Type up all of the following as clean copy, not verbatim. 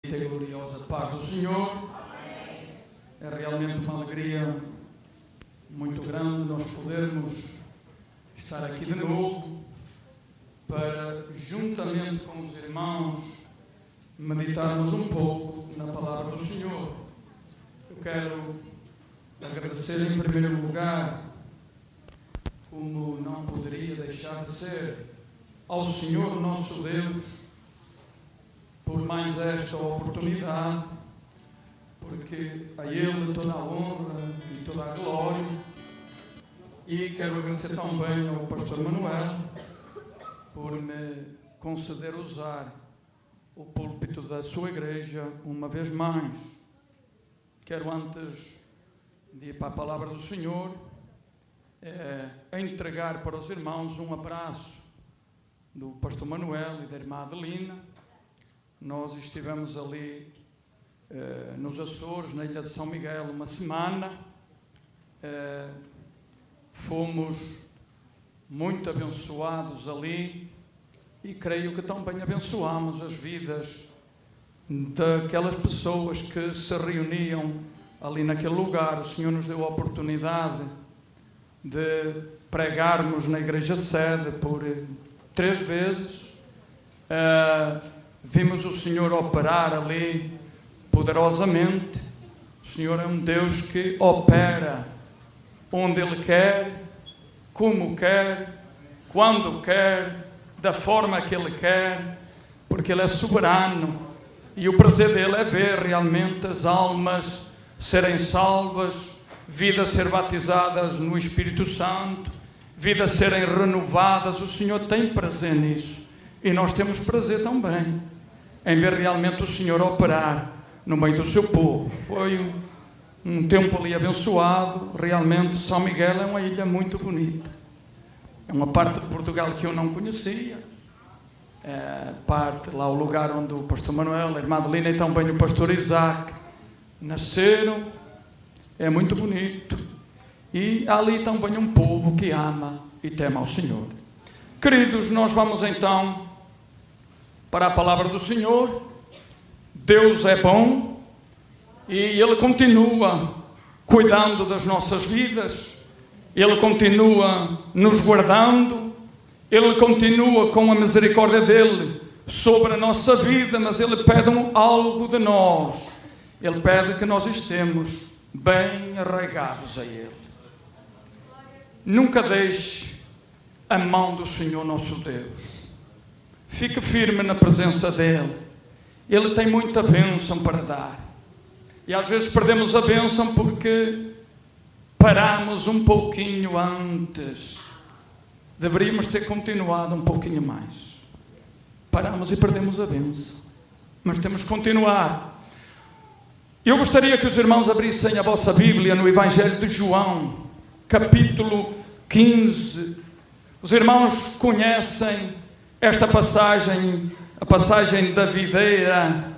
E gloriosa paz do Senhor. É realmente uma alegria muito grande nós podermos estar aqui de novo para, juntamente com os irmãos, meditarmos um pouco na palavra do Senhor. Eu quero agradecer em primeiro lugar, como não poderia deixar de ser, ao Senhor nosso Deus, por mais esta oportunidade, porque a Ele toda a honra e toda a glória. E quero agradecer também ao pastor Manuel por me conceder usar o púlpito da sua igreja uma vez mais. Quero, antes de ir para a palavra do Senhor, entregar para os irmãos um abraço do pastor Manuel e da irmã Adelina. Nós estivemos ali nos Açores, na ilha de São Miguel, uma semana. Fomos muito abençoados ali e creio que também abençoamos as vidas daquelas pessoas que se reuniam ali naquele lugar. O Senhor nos deu a oportunidade de pregarmos na igreja sede por 3 vezes. Vimos o Senhor operar ali poderosamente. O Senhor é um Deus que opera onde Ele quer, como quer, quando quer, da forma que Ele quer, porque Ele é soberano e o prazer dEle é ver realmente as almas serem salvas, vidas ser batizadas no Espírito Santo, vidas serem renovadas. O Senhor tem prazer nisso e nós temos prazer também em ver realmente o Senhor operar no meio do seu povo. Foi um tempo ali abençoado. Realmente São Miguel é uma ilha muito bonita. É uma parte de Portugal que eu não conhecia. Parte lá, o lugar onde o pastor Manuel, a irmã Adelina e também o pastor Isaac nasceram. É muito bonito. E há ali também um povo que ama e teme ao Senhor. Queridos, nós vamos então para a palavra do Senhor. Deus é bom e Ele continua cuidando das nossas vidas. Ele continua nos guardando. Ele continua com a misericórdia dEle sobre a nossa vida, mas Ele pede algo de nós. Ele pede que nós estemos bem arraigados a Ele. Nunca deixe a mão do Senhor nosso Deus. Fique firme na presença dEle. Ele tem muita bênção para dar. E às vezes perdemos a bênção porque paramos um pouquinho antes. Deveríamos ter continuado um pouquinho mais. Paramos e perdemos a bênção. Mas temos que continuar. Eu gostaria que os irmãos abrissem a vossa Bíblia no Evangelho de João, capítulo 15. Os irmãos conhecem esta passagem, a passagem da videira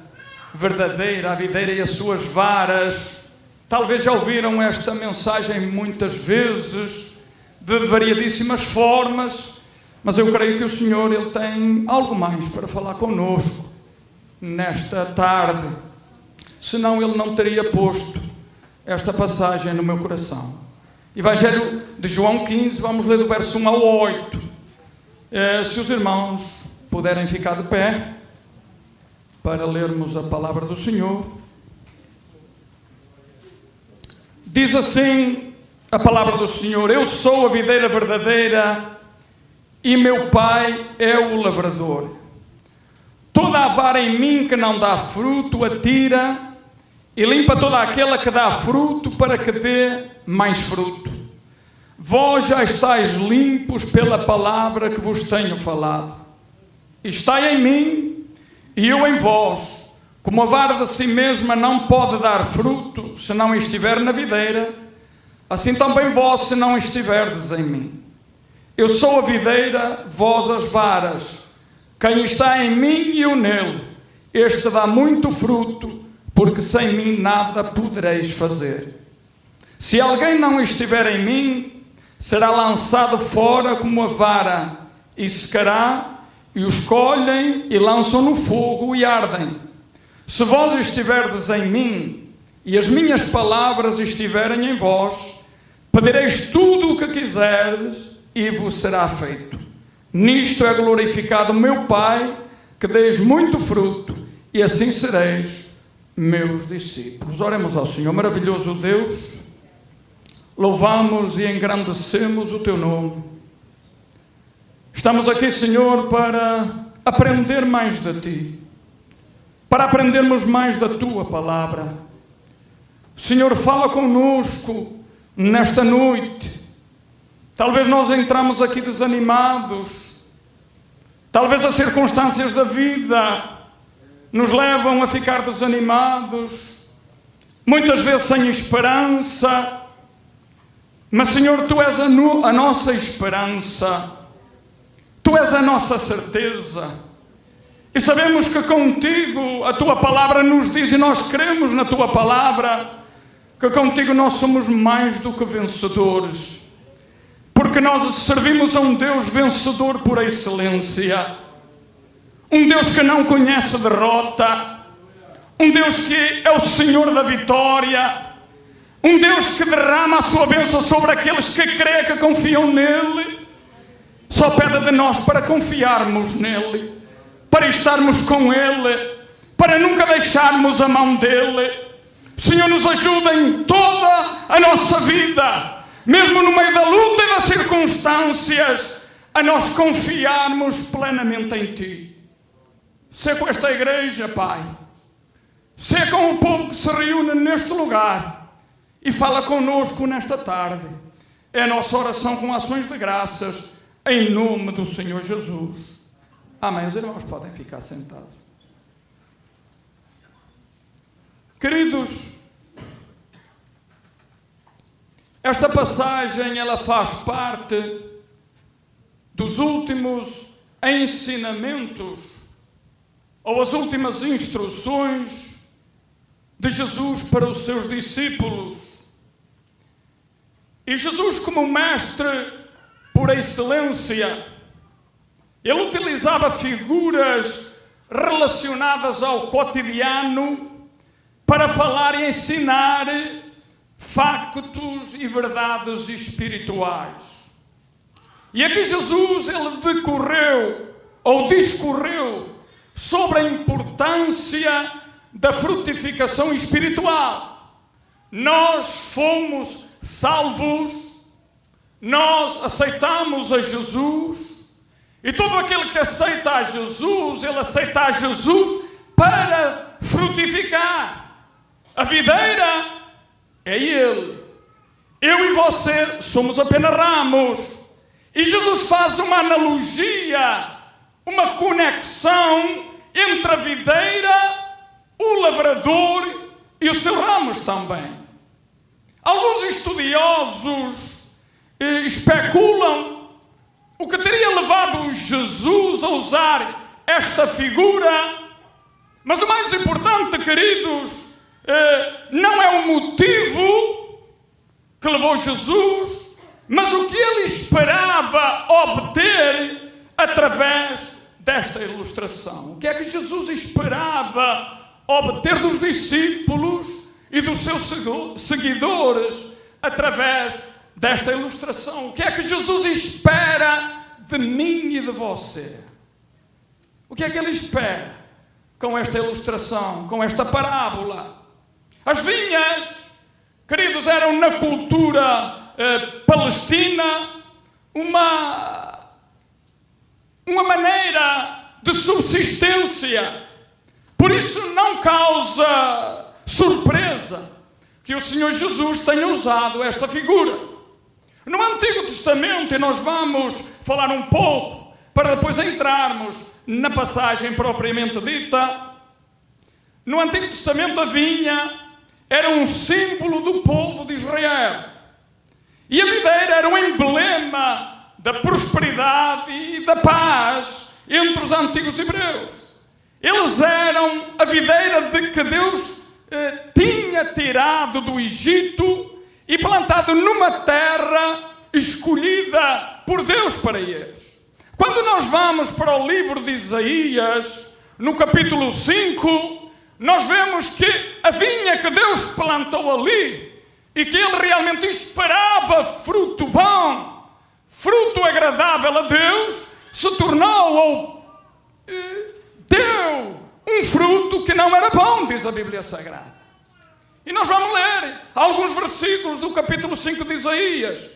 verdadeira, a videira e as suas varas. Talvez já ouviram esta mensagem muitas vezes, de variadíssimas formas, mas eu creio que o Senhor, Ele tem algo mais para falar connosco nesta tarde. Senão Ele não teria posto esta passagem no meu coração. Evangelho de João 15, vamos ler do verso 1 ao 8. Se os irmãos puderem ficar de pé para lermos a palavra do Senhor. Diz assim a palavra do Senhor: Eu sou a videira verdadeira e meu Pai é o lavrador. Toda a vara em mim que não dá fruto, atira, e limpa toda aquela que dá fruto, para que dê mais fruto. Vós já estáis limpos pela palavra que vos tenho falado. Estai em mim e eu em vós. Como a vara de si mesma não pode dar fruto se não estiver na videira, assim também vós, se não estiverdes em mim. Eu sou a videira, vós as varas. Quem está em mim e eu nele, este dá muito fruto, porque sem mim nada podereis fazer. Se alguém não estiver em mim, será lançado fora como a vara, e secará, e os colhem e lançam no fogo e ardem. Se vós estiverdes em mim e as minhas palavras estiverem em vós, pedireis tudo o que quiserdes e vos será feito. Nisto é glorificado o meu Pai, que deis muito fruto, e assim sereis meus discípulos. Oremos ao Senhor. Maravilhoso Deus, louvamos e engrandecemos o teu nome. Estamos aqui, Senhor, para aprender mais de ti, para aprendermos mais da tua palavra. Senhor, fala conosco nesta noite. Talvez nós entramos aqui desanimados, talvez as circunstâncias da vida nos levam a ficar desanimados, muitas vezes sem esperança. Mas, Senhor, Tu és a nossa esperança, Tu és a nossa certeza. E sabemos que contigo a Tua palavra nos diz, e nós cremos na Tua palavra, que contigo nós somos mais do que vencedores. Porque nós servimos a um Deus vencedor por excelência. Um Deus que não conhece derrota. Um Deus que é o Senhor da vitória. Um Deus que derrama a sua bênção sobre aqueles que creem, que confiam nele. Só pede de nós para confiarmos nele, para estarmos com ele, para nunca deixarmos a mão dele. O Senhor nos ajuda em toda a nossa vida, mesmo no meio da luta e das circunstâncias, a nós confiarmos plenamente em Ti. Sê com esta igreja, Pai. Sê com o povo que se reúne neste lugar e fala conosco nesta tarde. É a nossa oração com ações de graças, em nome do Senhor Jesus. Amém. Os irmãos podem ficar sentados. Queridos, esta passagem ela faz parte dos últimos ensinamentos ou as últimas instruções de Jesus para os seus discípulos. E Jesus, como mestre por excelência, ele utilizava figuras relacionadas ao cotidiano para falar e ensinar factos e verdades espirituais. E aqui Jesus, ele discorreu sobre a importância da frutificação espiritual. Nós fomos salvos, nós aceitamos a Jesus, e todo aquele que aceita a Jesus, ele aceita a Jesus para frutificar. A videira é Ele. Eu e você somos apenas ramos. E Jesus faz uma analogia, uma conexão entre a videira, o lavrador e os seus ramos também. Alguns estudiosos especulam o que teria levado Jesus a usar esta figura. Mas o mais importante, queridos, não é o motivo que levou Jesus, mas o que ele esperava obter através desta ilustração. O que é que Jesus esperava obter dos discípulos e dos seus seguidores através desta ilustração? O que é que Jesus espera de mim e de você? O que é que ele espera com esta ilustração, com esta parábola? As vinhas, queridos, eram na cultura palestina uma maneira de subsistência. Por isso não causa surpresa que o Senhor Jesus tenha usado esta figura. No Antigo Testamento, e nós vamos falar um pouco para depois entrarmos na passagem propriamente dita, no Antigo Testamento a vinha era um símbolo do povo de Israel. E a videira era um emblema da prosperidade e da paz entre os antigos hebreus. Eles eram a videira de que Deus tinha tirado do Egito e plantado numa terra escolhida por Deus para eles. Quando nós vamos para o livro de Isaías, no capítulo 5, nós vemos que a vinha que Deus plantou ali e que Ele realmente esperava fruto bom, fruto agradável a Deus, se tornou ou deu um fruto que não era bom, diz a Bíblia Sagrada. E nós vamos ler alguns versículos do capítulo 5 de Isaías,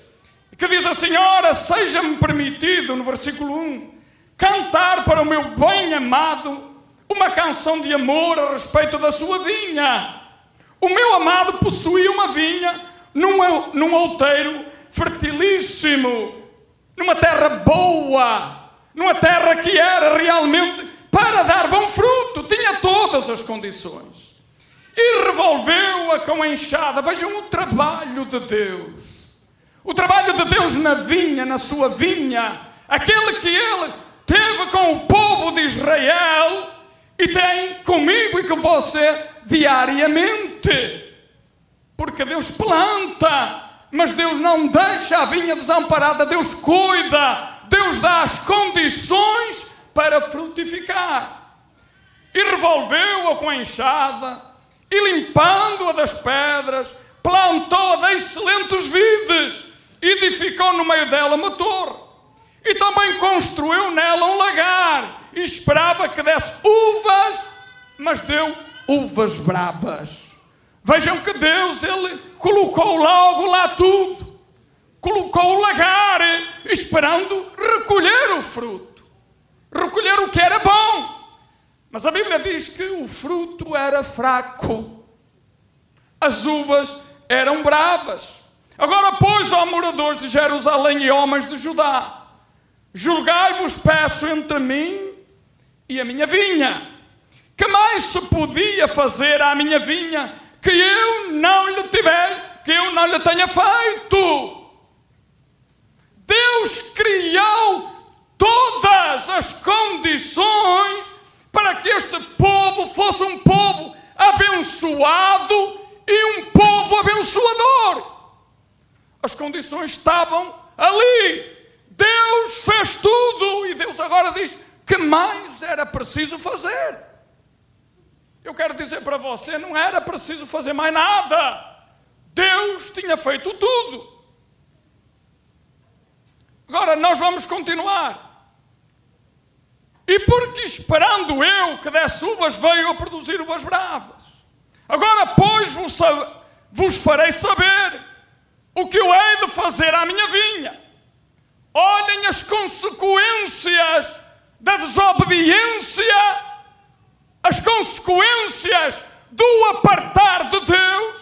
que diz assim: ora, seja-me permitido, no versículo 1, cantar para o meu bem-amado uma canção de amor a respeito da sua vinha. O meu amado possuía uma vinha num outeiro fertilíssimo, numa terra boa, numa terra que era realmente para dar bom fruto, tinha todas as condições. E revolveu-a com a enxada. Vejam o trabalho de Deus. O trabalho de Deus na vinha, na sua vinha, aquele que Ele teve com o povo de Israel e tem comigo e com você diariamente. Porque Deus planta, mas Deus não deixa a vinha desamparada. Deus cuida, Deus dá as condições para frutificar. E revolveu-a com a enxada, e limpando-a das pedras, plantou-a de excelentes vides, edificou no meio dela uma torre, e também construiu nela um lagar, e esperava que desse uvas, mas deu uvas bravas. Vejam que Deus, Ele colocou logo lá tudo, colocou o lagar, esperando recolher o fruto, recolher o que era bom. Mas a Bíblia diz que o fruto era fraco, as uvas eram bravas. Agora, pois, ó moradores de Jerusalém e homens de Judá, julgai-vos, peço, entre mim e a minha vinha. Que mais se podia fazer à minha vinha que eu não lhe tenha feito? Deus criou todas as condições para que este povo fosse um povo abençoado e um povo abençoador. As condições estavam ali. Deus fez tudo e Deus agora diz: que mais era preciso fazer? Eu quero dizer para você, não era preciso fazer mais nada. Deus tinha feito tudo. Agora nós vamos continuar. E porque esperando eu que desse uvas, veio a produzir uvas bravas. Agora, pois, vos farei saber o que eu hei de fazer à minha vinha. Olhem as consequências da desobediência, as consequências do apartar de Deus,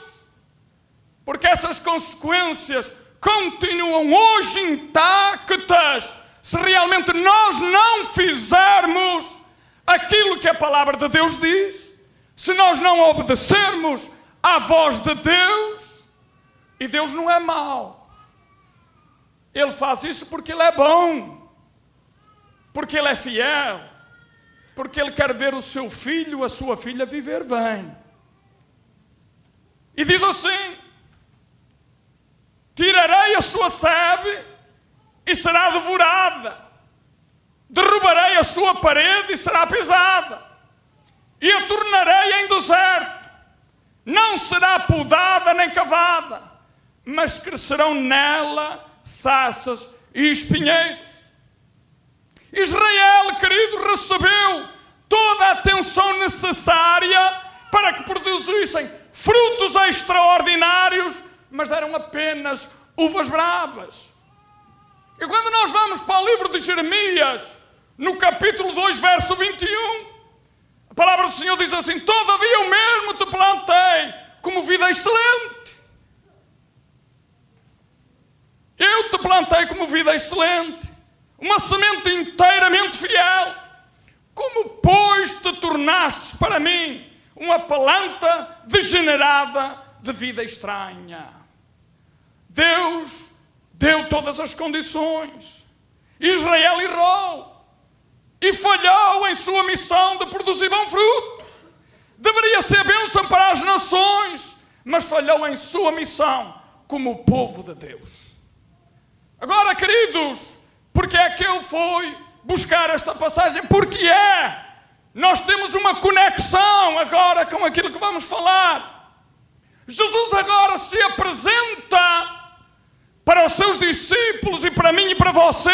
porque essas consequências continuam hoje intactas se realmente nós não fizermos aquilo que a palavra de Deus diz, se nós não obedecermos à voz de Deus. E Deus não é mau, Ele faz isso porque Ele é bom, porque Ele é fiel, porque Ele quer ver o seu filho, a sua filha viver bem. E diz assim: tirarei a sua sebe e será devorada, derrubarei a sua parede e será pisada, e a tornarei em deserto, não será podada nem cavada, mas crescerão nela sarças e espinheiros. Israel, querido, recebeu toda a atenção necessária para que produzissem frutos extraordinários, mas deram apenas uvas bravas. E quando nós vamos para o livro de Jeremias, no capítulo 2, verso 21, a palavra do Senhor diz assim: todavia eu mesmo te plantei como vida excelente. Eu te plantei como vida excelente, uma semente inteiramente fiel. Como, pois, te tornaste para mim uma planta degenerada de vida estranha? Deus deu todas as condições. Israel errou e falhou em sua missão de produzir bom fruto. Deveria ser bênção para as nações, mas falhou em sua missão como povo de Deus. Agora, queridos, porque é que eu fui buscar esta passagem? Porque é nós temos uma conexão agora com aquilo que vamos falar. Jesus agora se apresenta para os seus discípulos e para mim e para você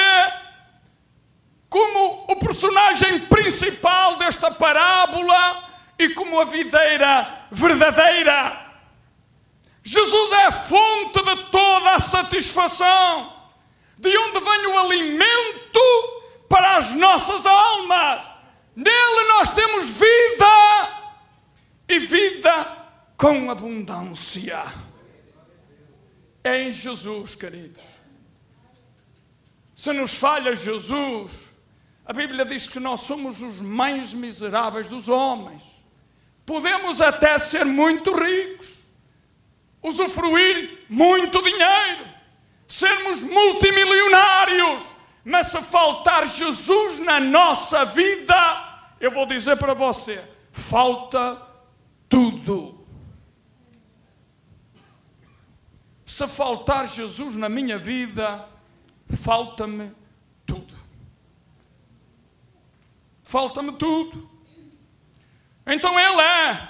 como o personagem principal desta parábola e como a videira verdadeira. Jesus é a fonte de toda a satisfação, de onde vem o alimento para as nossas almas. Nele nós temos vida e vida com abundância. É em Jesus, queridos. Se nos falha Jesus, a Bíblia diz que nós somos os mais miseráveis dos homens. Podemos até ser muito ricos, usufruir muito dinheiro, sermos multimilionários, mas se faltar Jesus na nossa vida, eu vou dizer para você, falta tudo. Se faltar Jesus na minha vida, falta-me tudo. Falta-me tudo. Então Ele é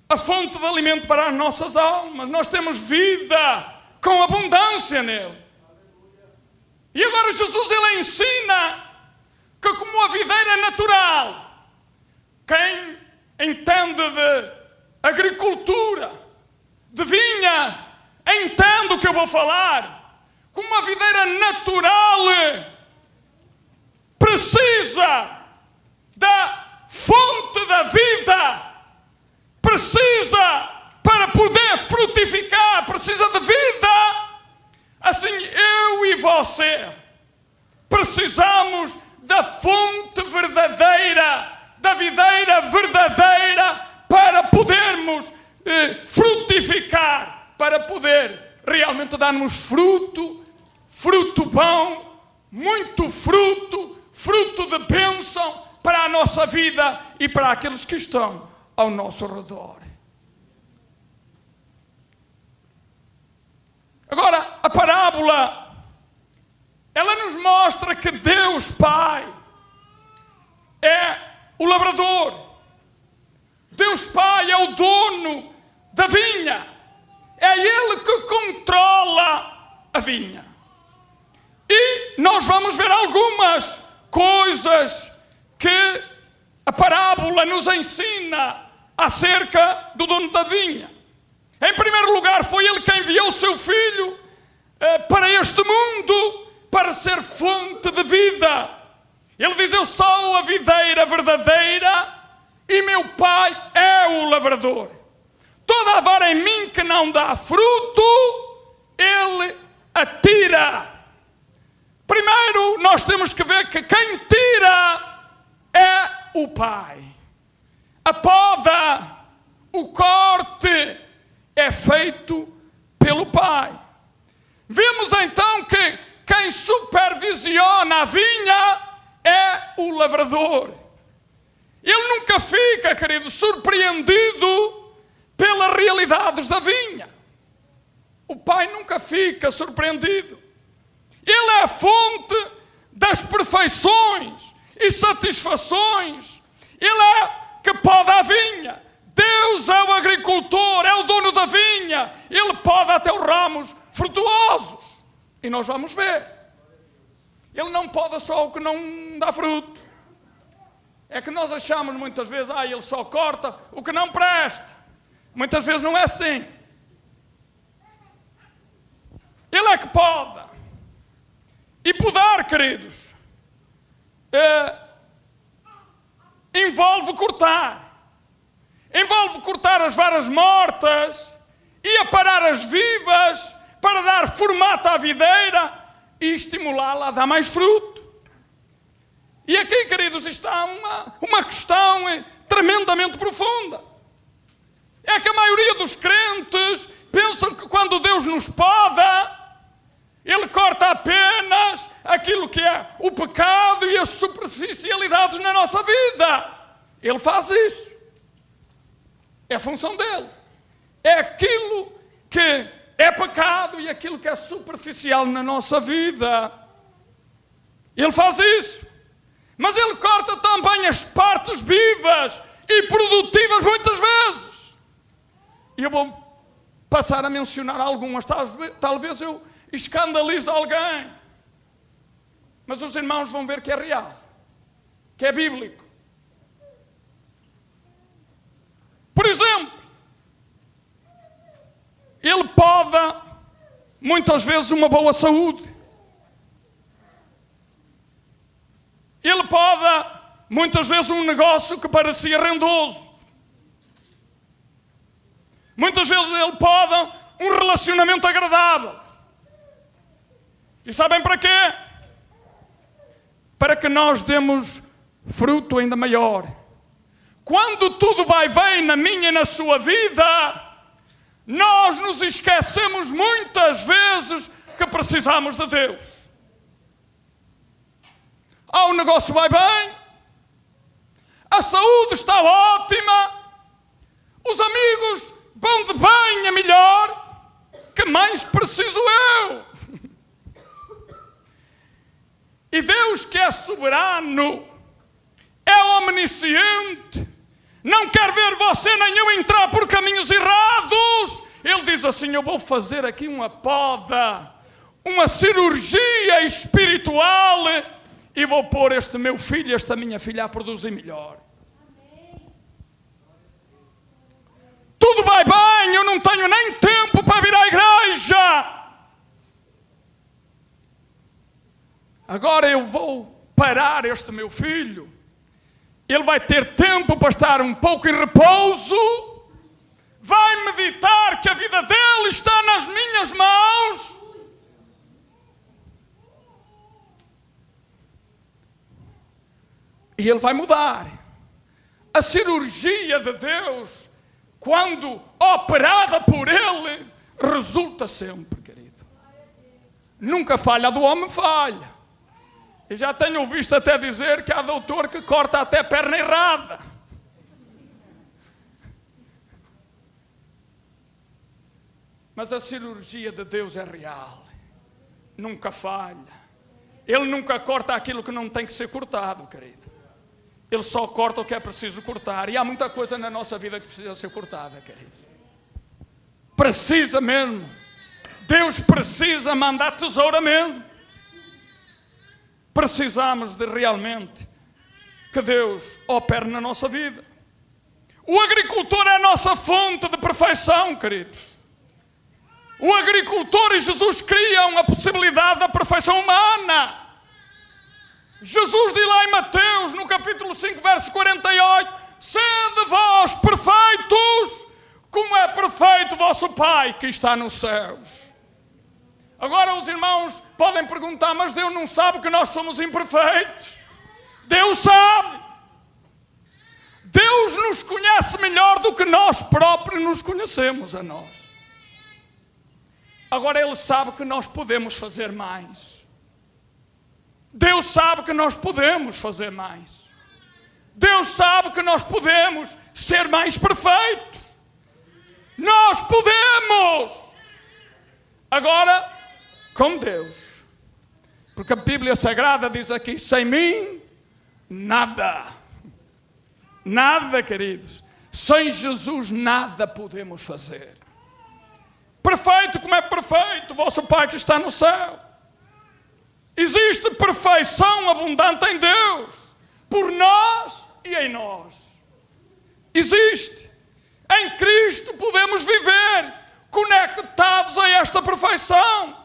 a fonte de alimento para as nossas almas. Nós temos vida com abundância nele. E agora Jesus, Ele ensina que como a videira natural, quem entende de agricultura, de vinha, entende o que eu vou falar. Como a videira natural precisa da fonte da vida, precisa para poder frutificar, precisa de vida. Assim eu e você precisamos da fonte verdadeira, da videira verdadeira, para podermos frutificar, para poder realmente darmos fruto, fruto bom, muito fruto, fruto de bênção para a nossa vida e para aqueles que estão ao nosso redor. Agora, a parábola, ela nos mostra que Deus Pai é o lavrador. Deus Pai é o dono da vinha. É Ele que controla a vinha. E nós vamos ver algumas coisas que a parábola nos ensina acerca do dono da vinha. Em primeiro lugar, foi Ele quem enviou o seu Filho para este mundo para ser fonte de vida. Ele diz: eu sou a videira verdadeira e meu Pai é o lavrador. Toda a vara em mim que não dá fruto, Ele a tira. Primeiro, nós temos que ver que quem tira é o Pai. A poda, o corte é feito pelo Pai. Vemos então que quem supervisiona a vinha é o lavrador. Ele nunca fica, querido, surpreendido pelas realidades da vinha. O Pai nunca fica surpreendido. Ele é a fonte das perfeições e satisfações. Ele é que poda a vinha. Deus é o agricultor, é o dono da vinha. Ele poda até os ramos frutuosos. E nós vamos ver. Ele não poda só o que não dá fruto. É que nós achamos muitas vezes, ele só corta o que não presta. Muitas vezes não é assim. Ele é que poda. E podar, queridos, envolve cortar. Envolve cortar as varas mortas e aparar as vivas para dar formato à videira e estimulá-la a dar mais fruto. E aqui, queridos, está uma questão tremendamente profunda. É que a maioria dos crentes pensam que quando Deus nos poda, Ele corta apenas aquilo que é o pecado e as superficialidades na nossa vida. Ele faz isso. É a função dele. É aquilo que é pecado e aquilo que é superficial na nossa vida. Ele faz isso. Mas Ele corta também as partes vivas e produtivas muitas vezes. E eu vou passar a mencionar algumas. Talvez eu escandalize alguém. Mas os irmãos vão ver que é real, que é bíblico. Por exemplo, Ele poda muitas vezes uma boa saúde. Ele poda muitas vezes um negócio que parecia rendoso. Muitas vezes Ele poda um relacionamento agradável. E sabem para quê? Para que nós demos fruto ainda maior. Quando tudo vai bem na minha e na sua vida, nós nos esquecemos muitas vezes que precisamos de Deus. O negócio vai bem, a saúde está ótima, os amigos vão de bem a melhor, que mais preciso eu? E Deus, que é soberano, é omnisciente, não quer ver você nem eu entrar por caminhos errados. Ele diz assim: eu vou fazer aqui uma poda, uma cirurgia espiritual, e vou pôr este meu filho, esta minha filha a produzir melhor. Tudo vai bem, eu não tenho nem tempo para vir à igreja. Agora eu vou parar este meu filho. Ele vai ter tempo para estar um pouco em repouso. Vai meditar que a vida dele está nas minhas mãos. E ele vai mudar. A cirurgia de Deus, quando operada por Ele, resulta sempre, querido. Nunca falha, a do homem falha. Eu já tenho visto até dizer que há doutor que corta até a perna errada. Mas a cirurgia de Deus é real. Nunca falha. Ele nunca corta aquilo que não tem que ser cortado, querido. Ele só corta o que é preciso cortar. E há muita coisa na nossa vida que precisa ser cortada, querido. Precisa mesmo. Deus precisa mandar tesoura mesmo. Precisamos de realmente que Deus opere na nossa vida. O agricultor é a nossa fonte de perfeição, querido. O agricultor e Jesus criam a possibilidade da perfeição humana. Jesus diz lá em Mateus, no capítulo 5, verso 48, sede vós perfeitos, como é perfeito vosso Pai que está nos céus. Agora os irmãos podem perguntar, mas Deus não sabe que nós somos imperfeitos? Deus sabe. Deus nos conhece melhor do que nós próprios nos conhecemos a nós. Agora Ele sabe que nós podemos fazer mais. Deus sabe que nós podemos fazer mais. Deus sabe que nós podemos ser mais perfeitos. Nós podemos. Agora, com Deus. Porque a Bíblia Sagrada diz aqui, sem mim, nada. Nada, queridos. Sem Jesus, nada podemos fazer. Perfeito como é perfeito, vosso Pai que está no céu. Existe perfeição abundante em Deus, por nós e em nós. Existe. Em Cristo podemos viver conectados a esta perfeição,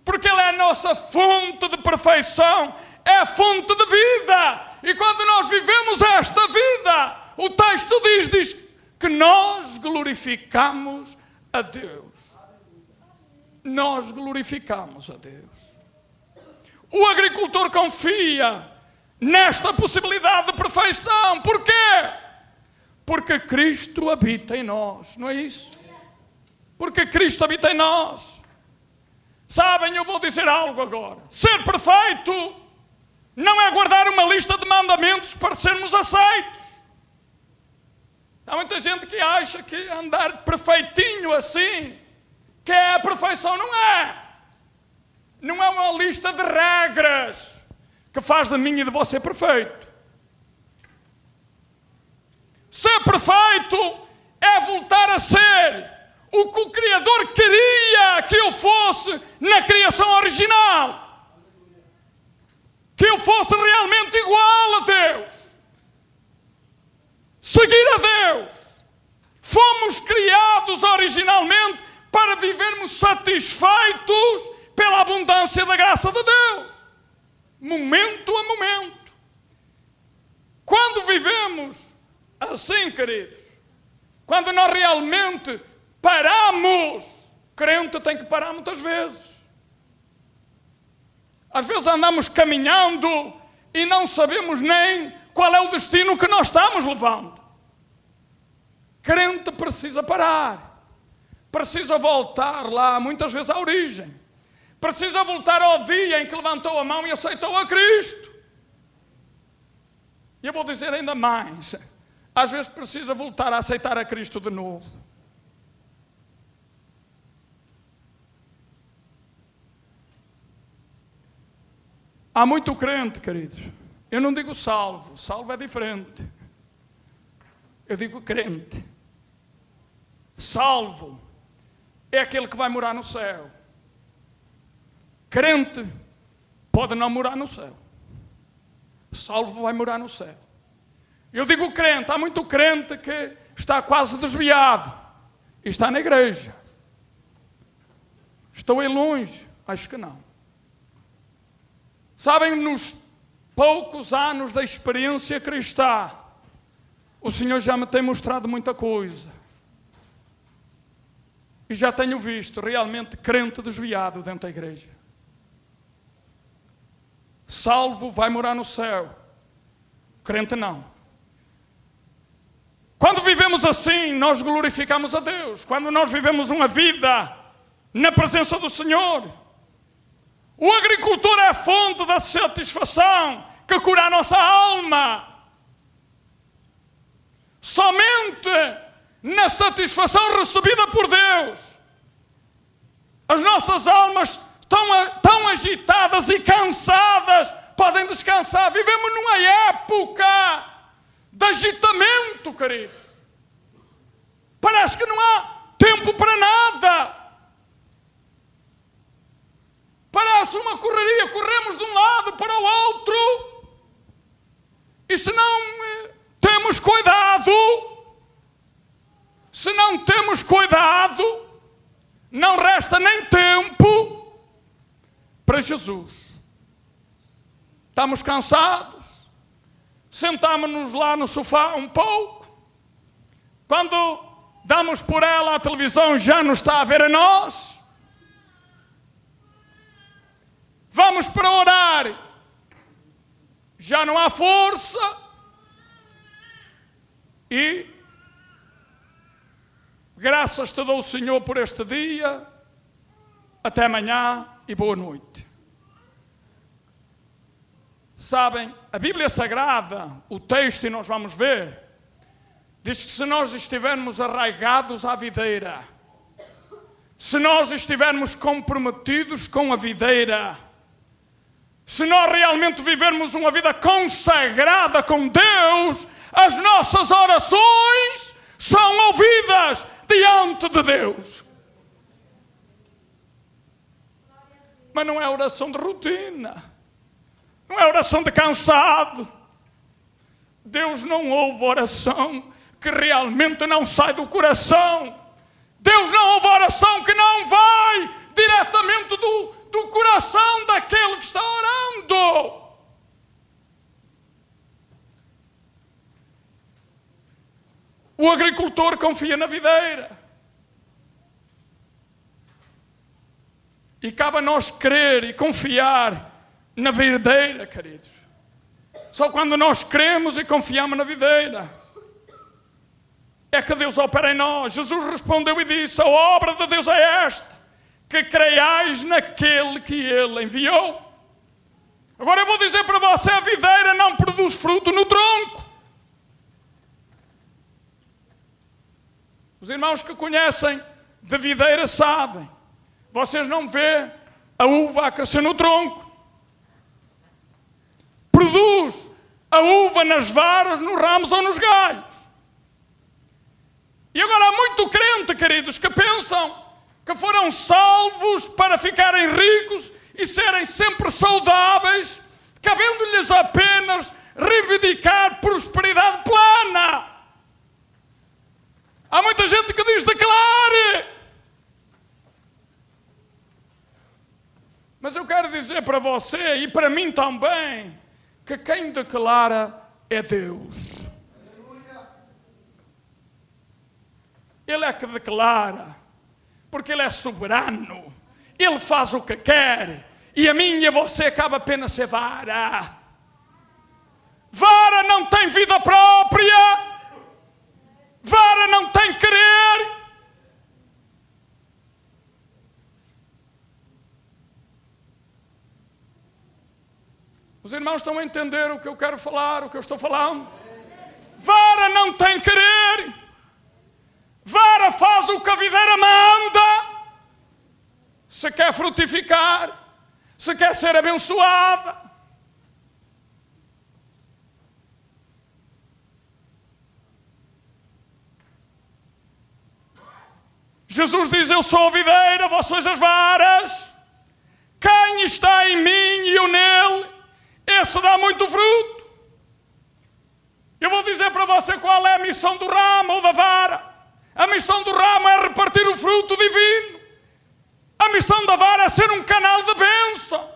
porque Ele é a nossa fonte de perfeição, é a fonte de vida. E quando nós vivemos esta vida, o texto diz que nós glorificamos a Deus. Nós glorificamos a Deus. O agricultor confia nesta possibilidade de perfeição. Por quê? Porque Cristo habita em nós, não é isso? Porque Cristo habita em nós. Sabem, eu vou dizer algo agora. Ser perfeito não é guardar uma lista de mandamentos para sermos aceitos. Há muita gente que acha que andar perfeitinho assim, que é a perfeição. Não é. Não é uma lista de regras que faz de mim e de você perfeito. Ser perfeito é voltar a ser o que o Criador queria que eu fosse na criação original. Que eu fosse realmente igual a Deus. Seguir a Deus. Fomos criados originalmente para vivermos satisfeitos pela abundância da graça de Deus. Momento a momento. Quando vivemos assim, queridos, quando nós realmente paramos, crente tem que parar muitas vezes. Às vezes andamos caminhando e não sabemos nem qual é o destino que nós estamos levando. Crente precisa parar, precisa voltar lá, muitas vezes à origem. Precisa voltar ao dia em que levantou a mão e aceitou a Cristo. E eu vou dizer ainda mais, às vezes precisa voltar a aceitar a Cristo de novo. Há muito crente, queridos. Eu não digo salvo, salvo é diferente. Eu digo crente. Salvo é aquele que vai morar no céu. Crente pode não morar no céu. Salvo vai morar no céu. Eu digo crente, há muito crente que está quase desviado e está na igreja. Estou aí longe? Acho que não. Sabem, nos poucos anos da experiência cristã, o Senhor já me tem mostrado muita coisa. E já tenho visto realmente crente desviado dentro da igreja. Salvo vai morar no céu. Crente não. Quando vivemos assim, nós glorificamos a Deus. Quando nós vivemos uma vida na presença do Senhor. O agricultor é a fonte da satisfação que cura a nossa alma. Somente na satisfação recebida por Deus, as nossas almas tão agitadas e cansadas podem descansar. Vivemos numa época de agitamento, querido. Parece que não há tempo para nada. Parece uma correria, corremos de um lado para o outro. E se não temos cuidado, não resta nem tempo para Jesus. Estamos cansados, sentámonos lá no sofá um pouco. Quando damos por ela, a televisão já não está a ver a nós. Vamos para orar, já não há força. E graças te dou, Senhor, por este dia. Até amanhã e boa noite. Sabem, a Bíblia Sagrada, o texto, e nós vamos ver, diz que se nós estivermos arraigados à videira, se nós estivermos comprometidos com a videira, se nós realmente vivermos uma vida consagrada com Deus, as nossas orações são ouvidas diante de Deus. Mas não é oração de rotina, não é oração de cansado. Deus não ouve oração que realmente não sai do coração. Deus não ouve oração que não vai diretamente do coração daquele que está orando. O agricultor confia na videira. E cabe a nós crer e confiar na videira, queridos. Só quando nós cremos e confiamos na videira é que Deus opera em nós. Jesus respondeu e disse: a obra de Deus é esta, que creiais naquele que Ele enviou. Agora eu vou dizer para você, a videira não produz fruto no tronco. Os irmãos que conhecem de videira sabem. Vocês não vê a uva a crescer no tronco. a uva nas varas, nos ramos ou nos galhos. E agora há muito crente, queridos, que pensam que foram salvos para ficarem ricos e serem sempre saudáveis, cabendo-lhes apenas reivindicar prosperidade plana. Há muita gente que diz: declare. Mas eu quero dizer para você e para mim também, que quem declara é Deus. Ele é que declara, porque Ele é soberano. Ele faz o que quer, e a mim e a você cabe apenas ser vara. Vara não tem vida própria, vara não tem querer. Os irmãos estão a entender o que eu quero falar, o que eu estou falando? Vara não tem querer, vara faz o que a videira manda. Se quer frutificar, se quer ser abençoada. Jesus diz: eu sou a videira, vós sois as varas. Quem está em mim e eu nele, esse dá muito fruto. Eu vou dizer para você qual é a missão do ramo ou da vara. A missão do ramo é repartir o fruto divino. A missão da vara é ser um canal de bênção,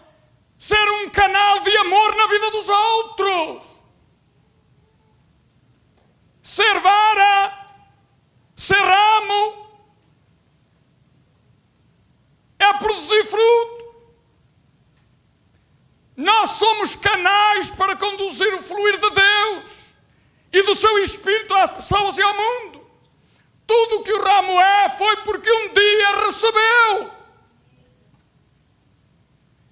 ser um canal de amor na vida dos outros. Ser vara, ser ramo, é produzir fruto. Nós somos canais para conduzir o fluir de Deus e do seu Espírito às pessoas e ao mundo. Tudo o que o ramo é foi porque um dia recebeu.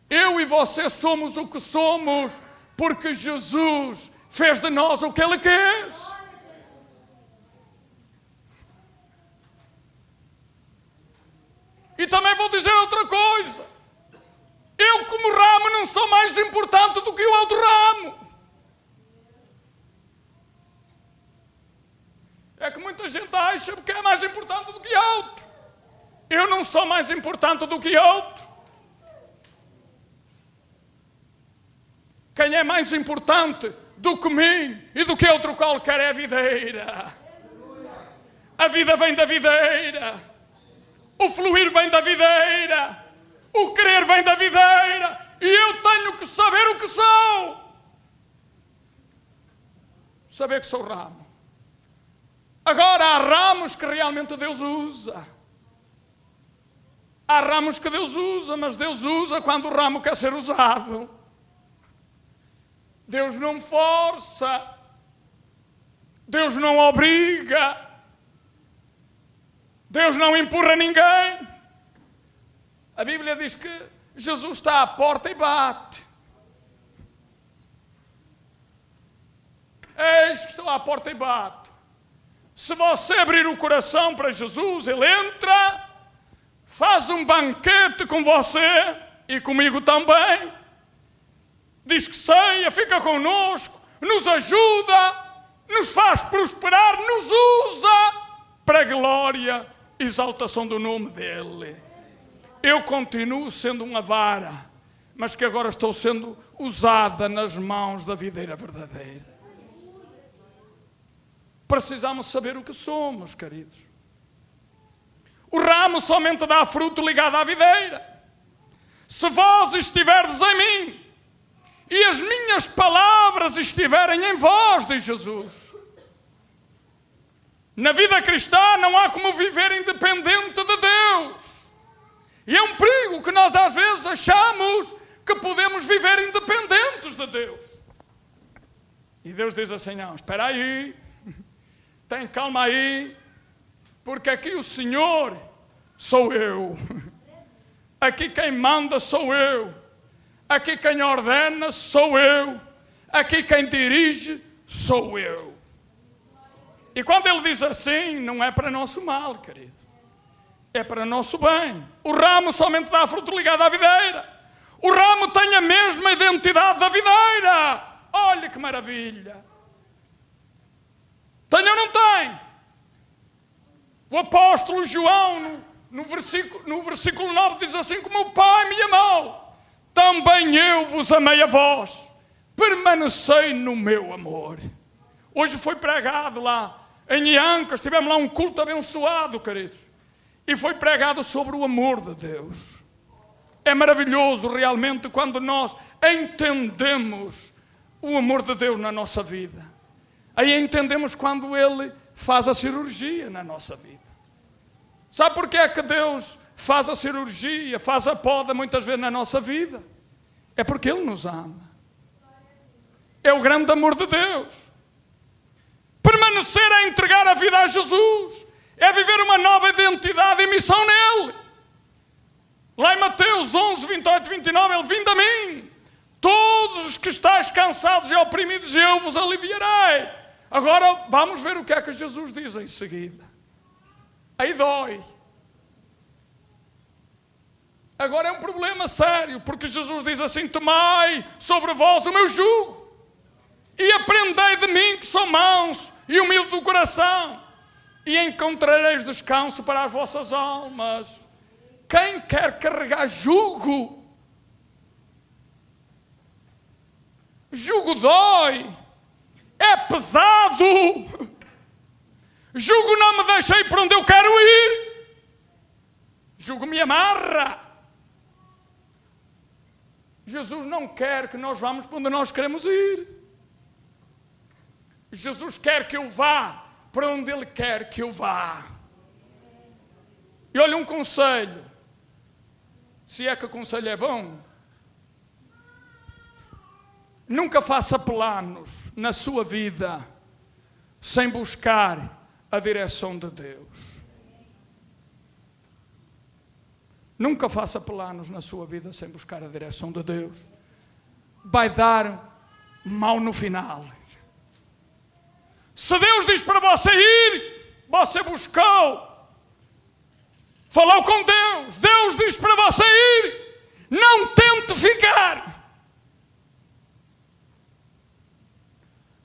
Eu e você somos o que somos porque Jesus fez de nós o que Ele quis. E também vou dizer outra coisa. Eu, como ramo, não sou mais importante do que o outro ramo. É que muita gente acha que é mais importante do que outro. Eu não sou mais importante do que outro. Quem é mais importante do que mim e do que outro qualquer é a videira. A vida vem da videira. O fluir vem da videira. O querer vem da videira. E eu tenho que saber o que sou. Saber que sou ramo. Agora há ramos que realmente Deus usa. Há ramos que Deus usa, mas Deus usa quando o ramo quer ser usado. Deus não força. Deus não obriga. Deus não empurra ninguém. A Bíblia diz que Jesus está à porta e bate. Eis que estou à porta e bato. Se você abrir o coração para Jesus, Ele entra, faz um banquete com você e comigo também. Diz que ceia, fica conosco, nos ajuda, nos faz prosperar, nos usa para a glória e exaltação do nome dEle. Eu continuo sendo uma vara, mas que agora estou sendo usada nas mãos da videira verdadeira. Precisamos saber o que somos, queridos. O ramo somente dá fruto ligado à videira. Se vós estiverdes em mim e as minhas palavras estiverem em vós, diz Jesus. Na vida cristã não há como viver independente de Deus. E é um perigo que nós às vezes achamos que podemos viver independentes de Deus. E Deus diz assim: não, espera aí, tem calma aí, porque aqui o Senhor sou eu. Aqui quem manda sou eu. Aqui quem ordena sou eu. Aqui quem dirige sou eu. E quando Ele diz assim, não é para nosso mal, querido. É para nosso bem. O ramo somente dá fruto ligado à videira. O ramo tem a mesma identidade da videira. Olha que maravilha! Tem ou não tem? O apóstolo João, no versículo 9, diz assim: como o Pai me amou, também eu vos amei a vós. Permanecei no meu amor. Hoje foi pregado lá em Iancas, tivemos lá um culto abençoado, queridos. E foi pregado sobre o amor de Deus. É maravilhoso realmente quando nós entendemos o amor de Deus na nossa vida. Aí entendemos quando Ele faz a cirurgia na nossa vida. Sabe porquê é que Deus faz a cirurgia, faz a poda muitas vezes na nossa vida? É porque Ele nos ama. É o grande amor de Deus. Permanecer é entregar a vida a Jesus. É viver uma nova identidade e missão nele. Lá em Mateus 11, 28 e 29, Ele: vinde a mim, todos os que estáis cansados e oprimidos, e eu vos aliviarei. Agora vamos ver o que é que Jesus diz em seguida. Aí dói. Agora é um problema sério, porque Jesus diz assim: tomai sobre vós o meu jugo e aprendei de mim, que sou manso e humilde do coração, e encontrareis descanso para as vossas almas. Quem quer carregar jugo? Jugo dói, é pesado. Jugo não me deixa ir para onde eu quero ir. Jugo me amarra. Jesus não quer que nós vamos para onde nós queremos ir. Jesus quer que eu vá para onde Ele quer que eu vá. E olha, um conselho, se é que o conselho é bom: nunca faça planos na sua vida sem buscar a direção de Deus. Nunca faça planos na sua vida sem buscar a direção de Deus. Vai dar mal no final. Se Deus diz para você ir, você buscou, falou com Deus, Deus diz para você ir, não tente ficar.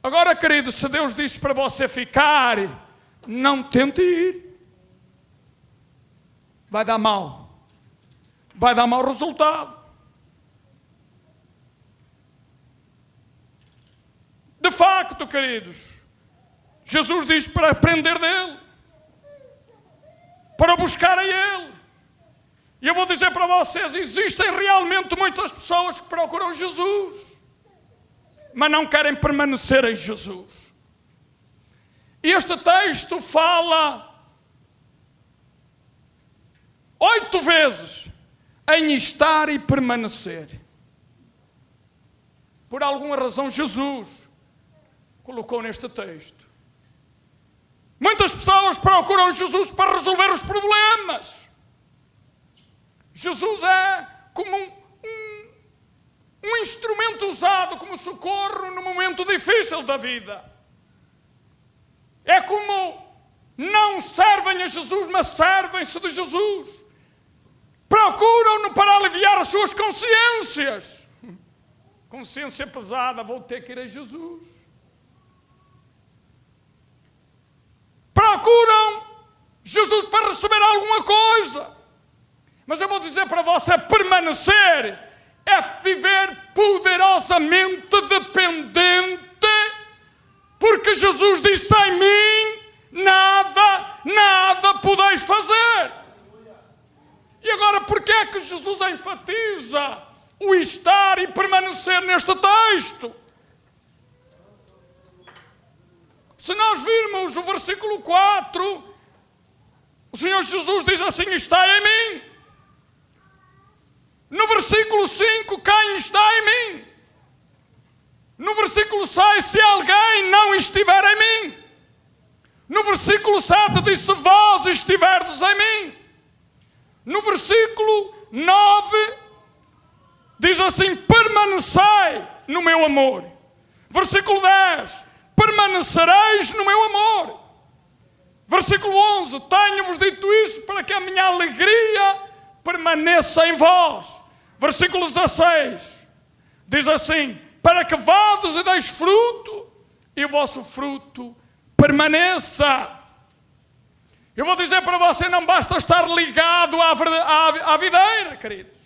Agora, querido, se Deus diz para você ficar, não tente ir. Vai dar mal. Vai dar mau resultado. De facto, queridos, Jesus diz para aprender dele, para buscar a Ele. E eu vou dizer para vocês: existem realmente muitas pessoas que procuram Jesus, mas não querem permanecer em Jesus. E este texto fala 8 vezes em estar e permanecer. Por alguma razão Jesus colocou neste texto. Muitas pessoas procuram Jesus para resolver os problemas. Jesus é como um instrumento usado como socorro no momento difícil da vida. É como não servem a Jesus, mas servem-se de Jesus. Procuram-no para aliviar as suas consciências. Consciência pesada, vou ter que ir a Jesus. Procuram Jesus para receber alguma coisa. Mas eu vou dizer para você: permanecer é viver poderosamente dependente, porque Jesus disse: em mim nada podeis fazer. E agora, por que é que Jesus enfatiza o estar e permanecer neste texto? Se nós virmos o versículo 4, o Senhor Jesus diz assim: está em mim. No versículo 5, quem está em mim? No versículo 6, se alguém não estiver em mim. No versículo 7 diz: se vós estiverdes em mim. No versículo 9 diz assim: permanecei no meu amor. Versículo 10: permanecereis no meu amor. Versículo 11: tenho-vos dito isso para que a minha alegria permaneça em vós. Versículo 16 diz assim: para que vades e deis fruto, e o vosso fruto permaneça. Eu vou dizer para você, não basta estar ligado à videira, queridos.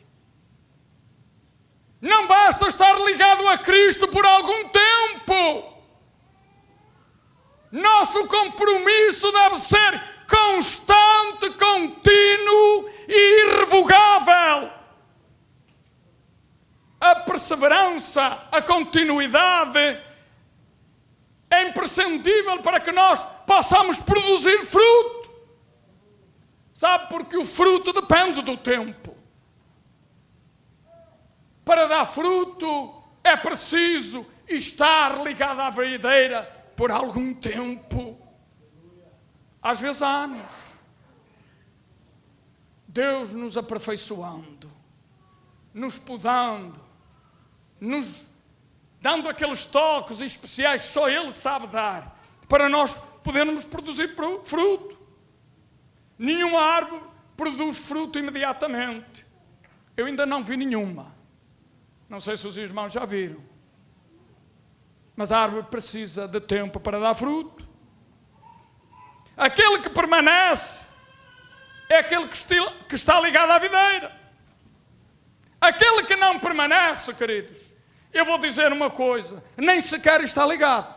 Não basta estar ligado a Cristo por algum tempo. Nosso compromisso deve ser constante, contínuo e irrevogável. A perseverança, a continuidade é imprescindível para que nós possamos produzir fruto. Sabe, porque o fruto depende do tempo. Para dar fruto é preciso estar ligado à videira por algum tempo. Às vezes anos. Deus nos aperfeiçoando, nos podando, nos dando aqueles toques especiais que só Ele sabe dar, para nós podermos produzir fruto. Nenhuma árvore produz fruto imediatamente. Eu ainda não vi nenhuma. Não sei se os irmãos já viram. Mas a árvore precisa de tempo para dar fruto. Aquele que permanece é aquele que está ligado à videira. Aquele que não permanece, queridos, eu vou dizer uma coisa, nem sequer está ligado.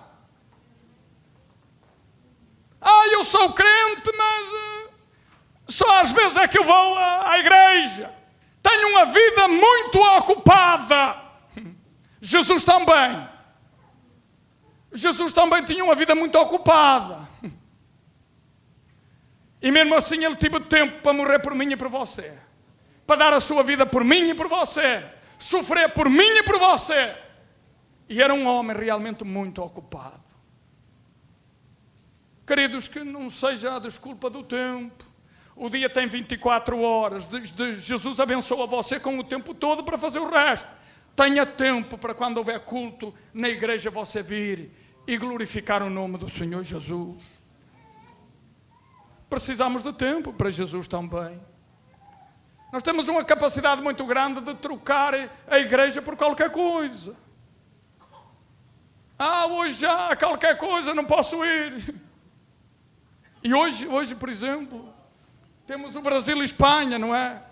Eu sou crente, mas só às vezes é que eu vou à igreja. Tenho uma vida muito ocupada. Jesus também. Jesus também tinha uma vida muito ocupada. E mesmo assim ele teve tempo para morrer por mim e por você. Para dar a sua vida por mim e por você. Sofrer por mim e por você. E era um homem realmente muito ocupado. Queridos, que não seja a desculpa do tempo. O dia tem 24 horas. Jesus abençoa você com o tempo todo para fazer o resto. Tenha tempo para quando houver culto na igreja você vir e glorificar o nome do Senhor Jesus. Precisamos de tempo para Jesus também. Nós temos uma capacidade muito grande de trocar a igreja por qualquer coisa. Hoje há qualquer coisa, não posso ir. E hoje, por exemplo, temos o Brasil e Espanha, não é?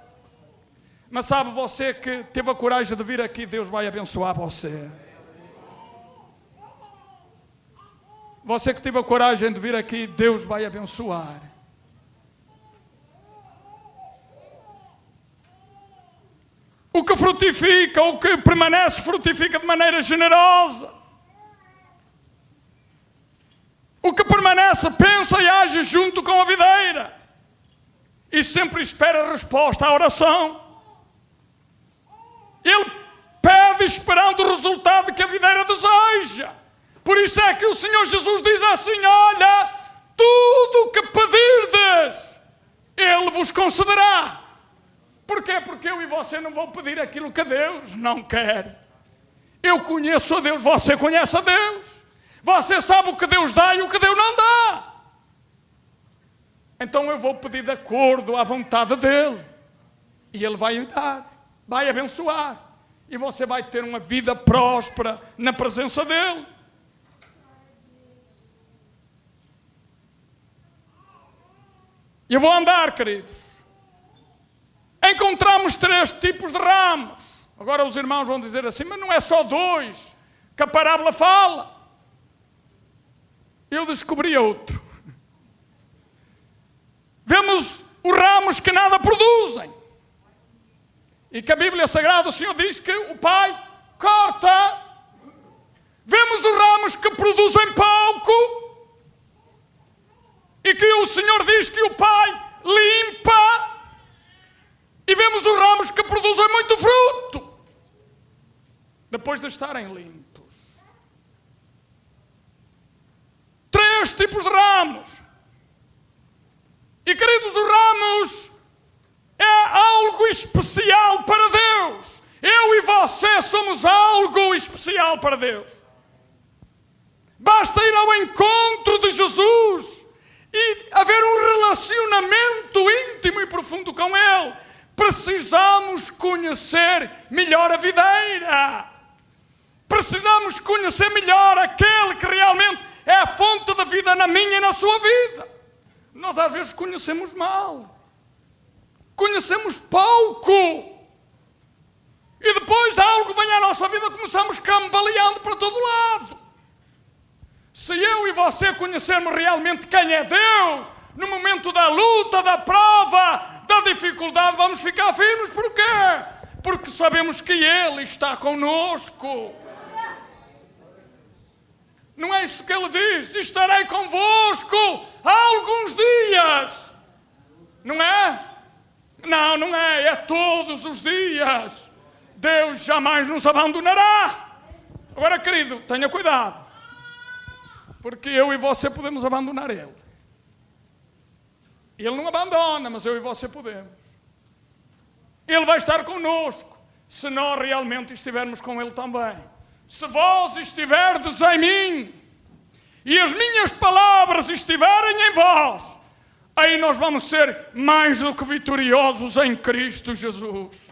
Mas sabe, você que teve a coragem de vir aqui, Deus vai abençoar você. Você que teve a coragem de vir aqui, Deus vai abençoar. O que frutifica, o que permanece, frutifica de maneira generosa. O que permanece, pensa e age junto com a videira. E sempre espera a resposta à oração. Ele pede esperando o resultado que a videira deseja. Por isso é que o Senhor Jesus diz assim: olha, tudo o que pedirdes, Ele vos concederá. Porquê? Porque eu e você não vão pedir aquilo que Deus não quer. Eu conheço a Deus, você conhece a Deus. Você sabe o que Deus dá e o que Deus não dá. Então eu vou pedir de acordo à vontade dEle. E Ele vai dar, vai abençoar. E você vai ter uma vida próspera na presença dEle. Eu vou andar, queridos. Encontramos 3 tipos de ramos. Agora os irmãos vão dizer assim: mas não é só 2 que a parábola fala. Eu descobri outro. Vemos os ramos que nada produzem. E que a Bíblia Sagrada, o Senhor diz que o Pai corta. Vemos os ramos que produzem pouco. E que o Senhor diz que o Pai limpa. E vemos os ramos que produzem muito fruto. Depois de estarem limpos. 3 tipos de ramos. E queridos, os ramos é algo especial para Deus. Eu e você somos algo especial para Deus. Basta ir ao encontro de Jesus e haver um relacionamento íntimo e profundo com Ele. Precisamos conhecer melhor a videira. Precisamos conhecer melhor aquele que realmente é a fonte da vida na minha e na sua vida. Nós às vezes conhecemos mal. Conhecemos pouco. E depois de algo vem à nossa vida, começamos cambaleando para todo lado. Se eu e você conhecermos realmente quem é Deus, no momento da luta, da prova, da dificuldade, vamos ficar firmes. Porquê? Porque sabemos que Ele está conosco. Não é isso que Ele diz? Estarei convosco há alguns dias. Não é? Não, não é. É todos os dias. Deus jamais nos abandonará. Agora, querido, tenha cuidado. Porque eu e você podemos abandonar Ele. Ele não abandona, mas eu e você podemos. Ele vai estar conosco, se nós realmente estivermos com Ele também. Se vós estiverdes em mim, e as minhas palavras estiverem em vós, aí nós vamos ser mais do que vitoriosos em Cristo Jesus.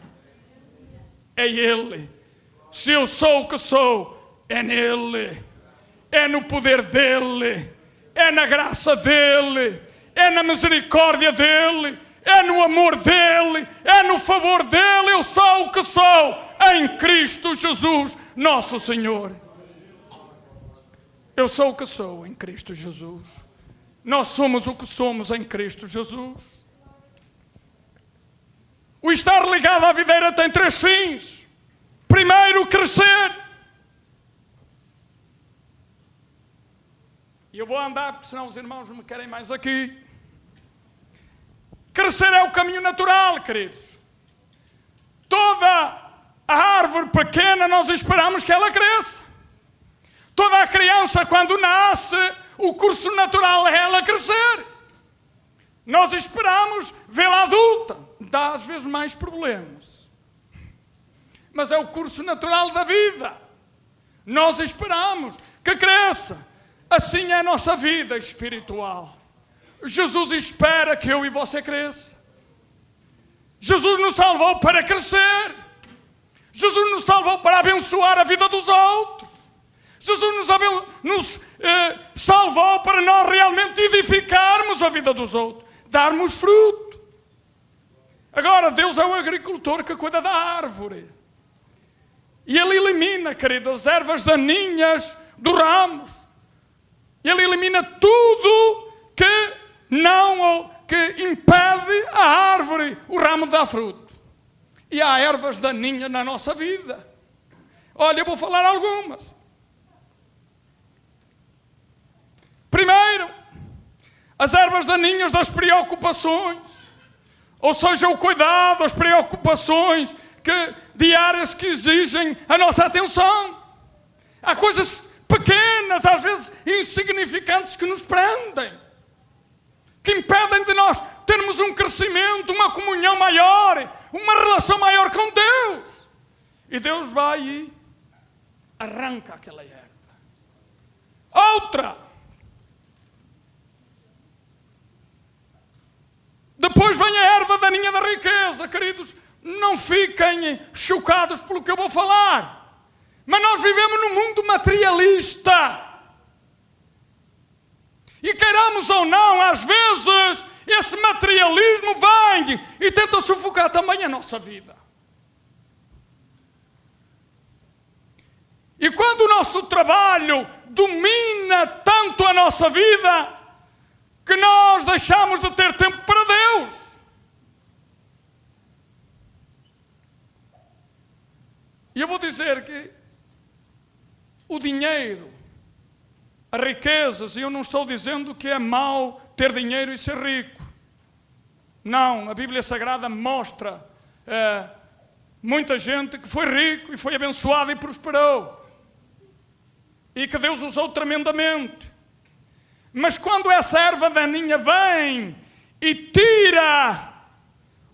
É Ele. Se eu sou o que sou, é nele. É no poder dEle. É na graça dEle. É na misericórdia dEle. É no amor dEle. É no favor dEle. Eu sou o que sou em Cristo Jesus, nosso Senhor. Eu sou o que sou em Cristo Jesus. Nós somos o que somos em Cristo Jesus. O estar ligado à videira tem 3 fins. Primeiro, crescer. E eu vou andar, porque senão os irmãos não me querem mais aqui. Crescer é o caminho natural, queridos. Toda a árvore pequena, nós esperamos que ela cresça. Toda a criança, quando nasce, o curso natural é ela crescer. Nós esperamos vê-la adulta. Dá às vezes mais problemas. Mas é o curso natural da vida. Nós esperamos que cresça. Assim é a nossa vida espiritual. Jesus espera que eu e você cresça. Jesus nos salvou para crescer. Jesus nos salvou para abençoar a vida dos outros. Jesus nos salvou para nós realmente edificarmos a vida dos outros. Darmos fruto. Agora, Deus é o agricultor que cuida da árvore. E Ele elimina, querido, as ervas daninhas dos ramos. Ele elimina tudo que impede a árvore, o ramo de dar fruto. E há ervas daninhas na nossa vida. Olha, eu vou falar algumas. Primeiro, as ervas daninhas das preocupações. Ou seja, o cuidado, as preocupações diárias que exigem a nossa atenção. Há coisas pequenas, às vezes insignificantes, que nos prendem, que impedem de nós termos um crescimento, uma comunhão maior, uma relação maior com Deus. E Deus vai e arranca aquela erva. Outra. Depois vem a erva daninha da riqueza, queridos. Não fiquem chocados pelo que eu vou falar. Mas nós vivemos num mundo materialista. E queiramos ou não, às vezes, esse materialismo vem e tenta sufocar também a nossa vida. E quando o nosso trabalho domina tanto a nossa vida, que nós deixamos de ter tempo para Deus. E eu vou dizer que o dinheiro, as riquezas, e eu não estou dizendo que é mau ter dinheiro e ser rico. Não, a Bíblia Sagrada mostra muita gente que foi rico e foi abençoado e prosperou. E que Deus usou tremendamente. Mas quando essa erva daninha vem e tira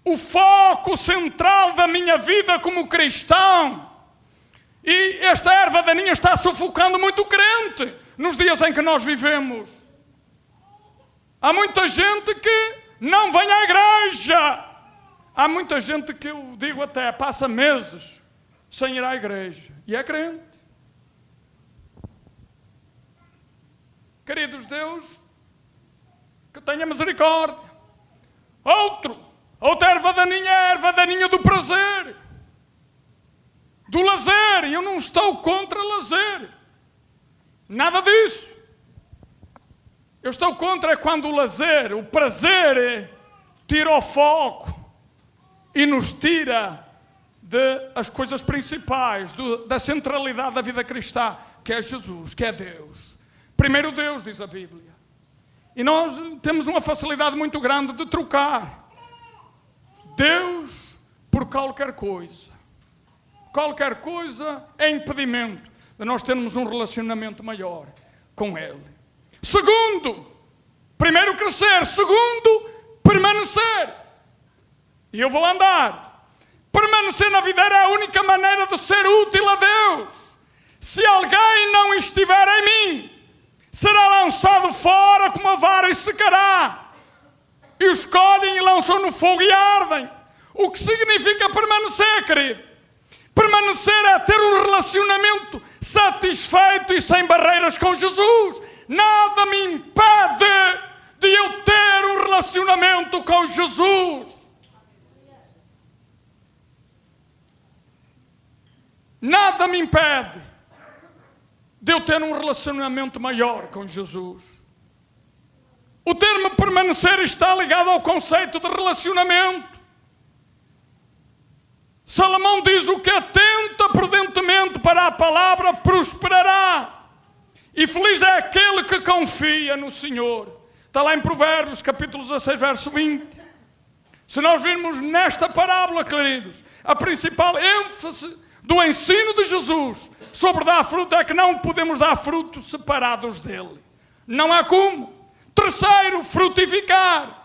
o foco central da minha vida como cristão, e esta erva daninha está sufocando muito crente nos dias em que nós vivemos. Há muita gente que não vem à igreja. Há muita gente que, eu digo até, passa meses sem ir à igreja. E é crente. Queridos, Deus, que tenha misericórdia. Outra erva daninha é a erva daninha do prazer, do lazer. E eu não estou contra lazer, nada disso. Eu estou contra quando o lazer, o prazer, tira o foco e nos tira das coisas principais, da centralidade da vida cristã, que é Jesus, que é Deus. Primeiro Deus, diz a Bíblia. E nós temos uma facilidade muito grande de trocar Deus por qualquer coisa. Qualquer coisa é impedimento de nós termos um relacionamento maior com Ele. Segundo, primeiro crescer. Segundo, permanecer. E eu vou andar. Permanecer na videira é a única maneira de ser útil a Deus. Se alguém não estiver em mim, será lançado fora como a vara e secará. E os colhem e lançam no fogo e ardem. O que significa permanecer, querido? Permanecer é ter um relacionamento satisfeito e sem barreiras com Jesus. Nada me impede de eu ter um relacionamento com Jesus. Nada me impede de eu ter um relacionamento maior com Jesus. O termo permanecer está ligado ao conceito de relacionamento. Salomão diz: o que atenta prudentemente para a palavra prosperará. E feliz é aquele que confia no Senhor. Está lá em Provérbios, capítulo 16, verso 20. Se nós virmos nesta parábola, queridos, a principal ênfase do ensino de Jesus sobre dar fruto é que não podemos dar fruto separados dele. Não há como. Terceiro, frutificar.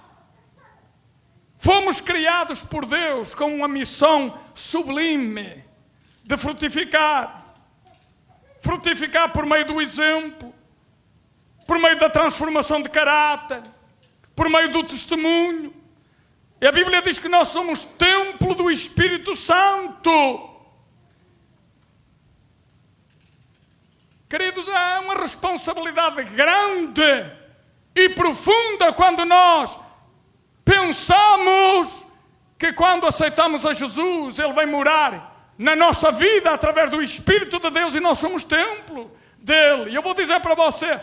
Fomos criados por Deus com uma missão sublime de frutificar. Frutificar por meio do exemplo, por meio da transformação de caráter, por meio do testemunho. E a Bíblia diz que nós somos templo do Espírito Santo. Queridos, é uma responsabilidade grande e profunda quando nós pensamos que quando aceitamos a Jesus, Ele vem morar na nossa vida através do Espírito de Deus e nós somos templo dele. E eu vou dizer para você,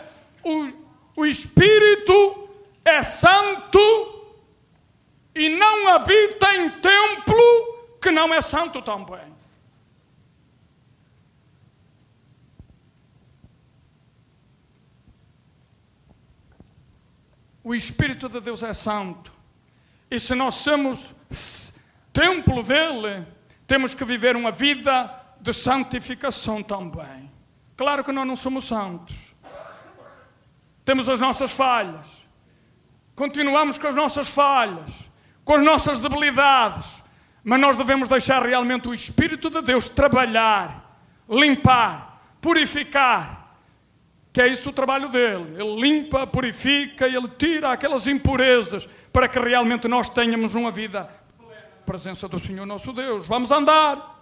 o Espírito é santo e não habita em templo que não é santo também. O Espírito de Deus é santo. E se nós somos templo dele, temos que viver uma vida de santificação também. Claro que nós não somos santos. Temos as nossas falhas. Continuamos com as nossas falhas, com as nossas debilidades. Mas nós devemos deixar realmente o Espírito de Deus trabalhar, limpar, purificar. Que é isso o trabalho dele. Ele limpa, purifica, ele tira aquelas impurezas para que realmente nós tenhamos uma vida plena na presença do Senhor nosso Deus. Vamos andar.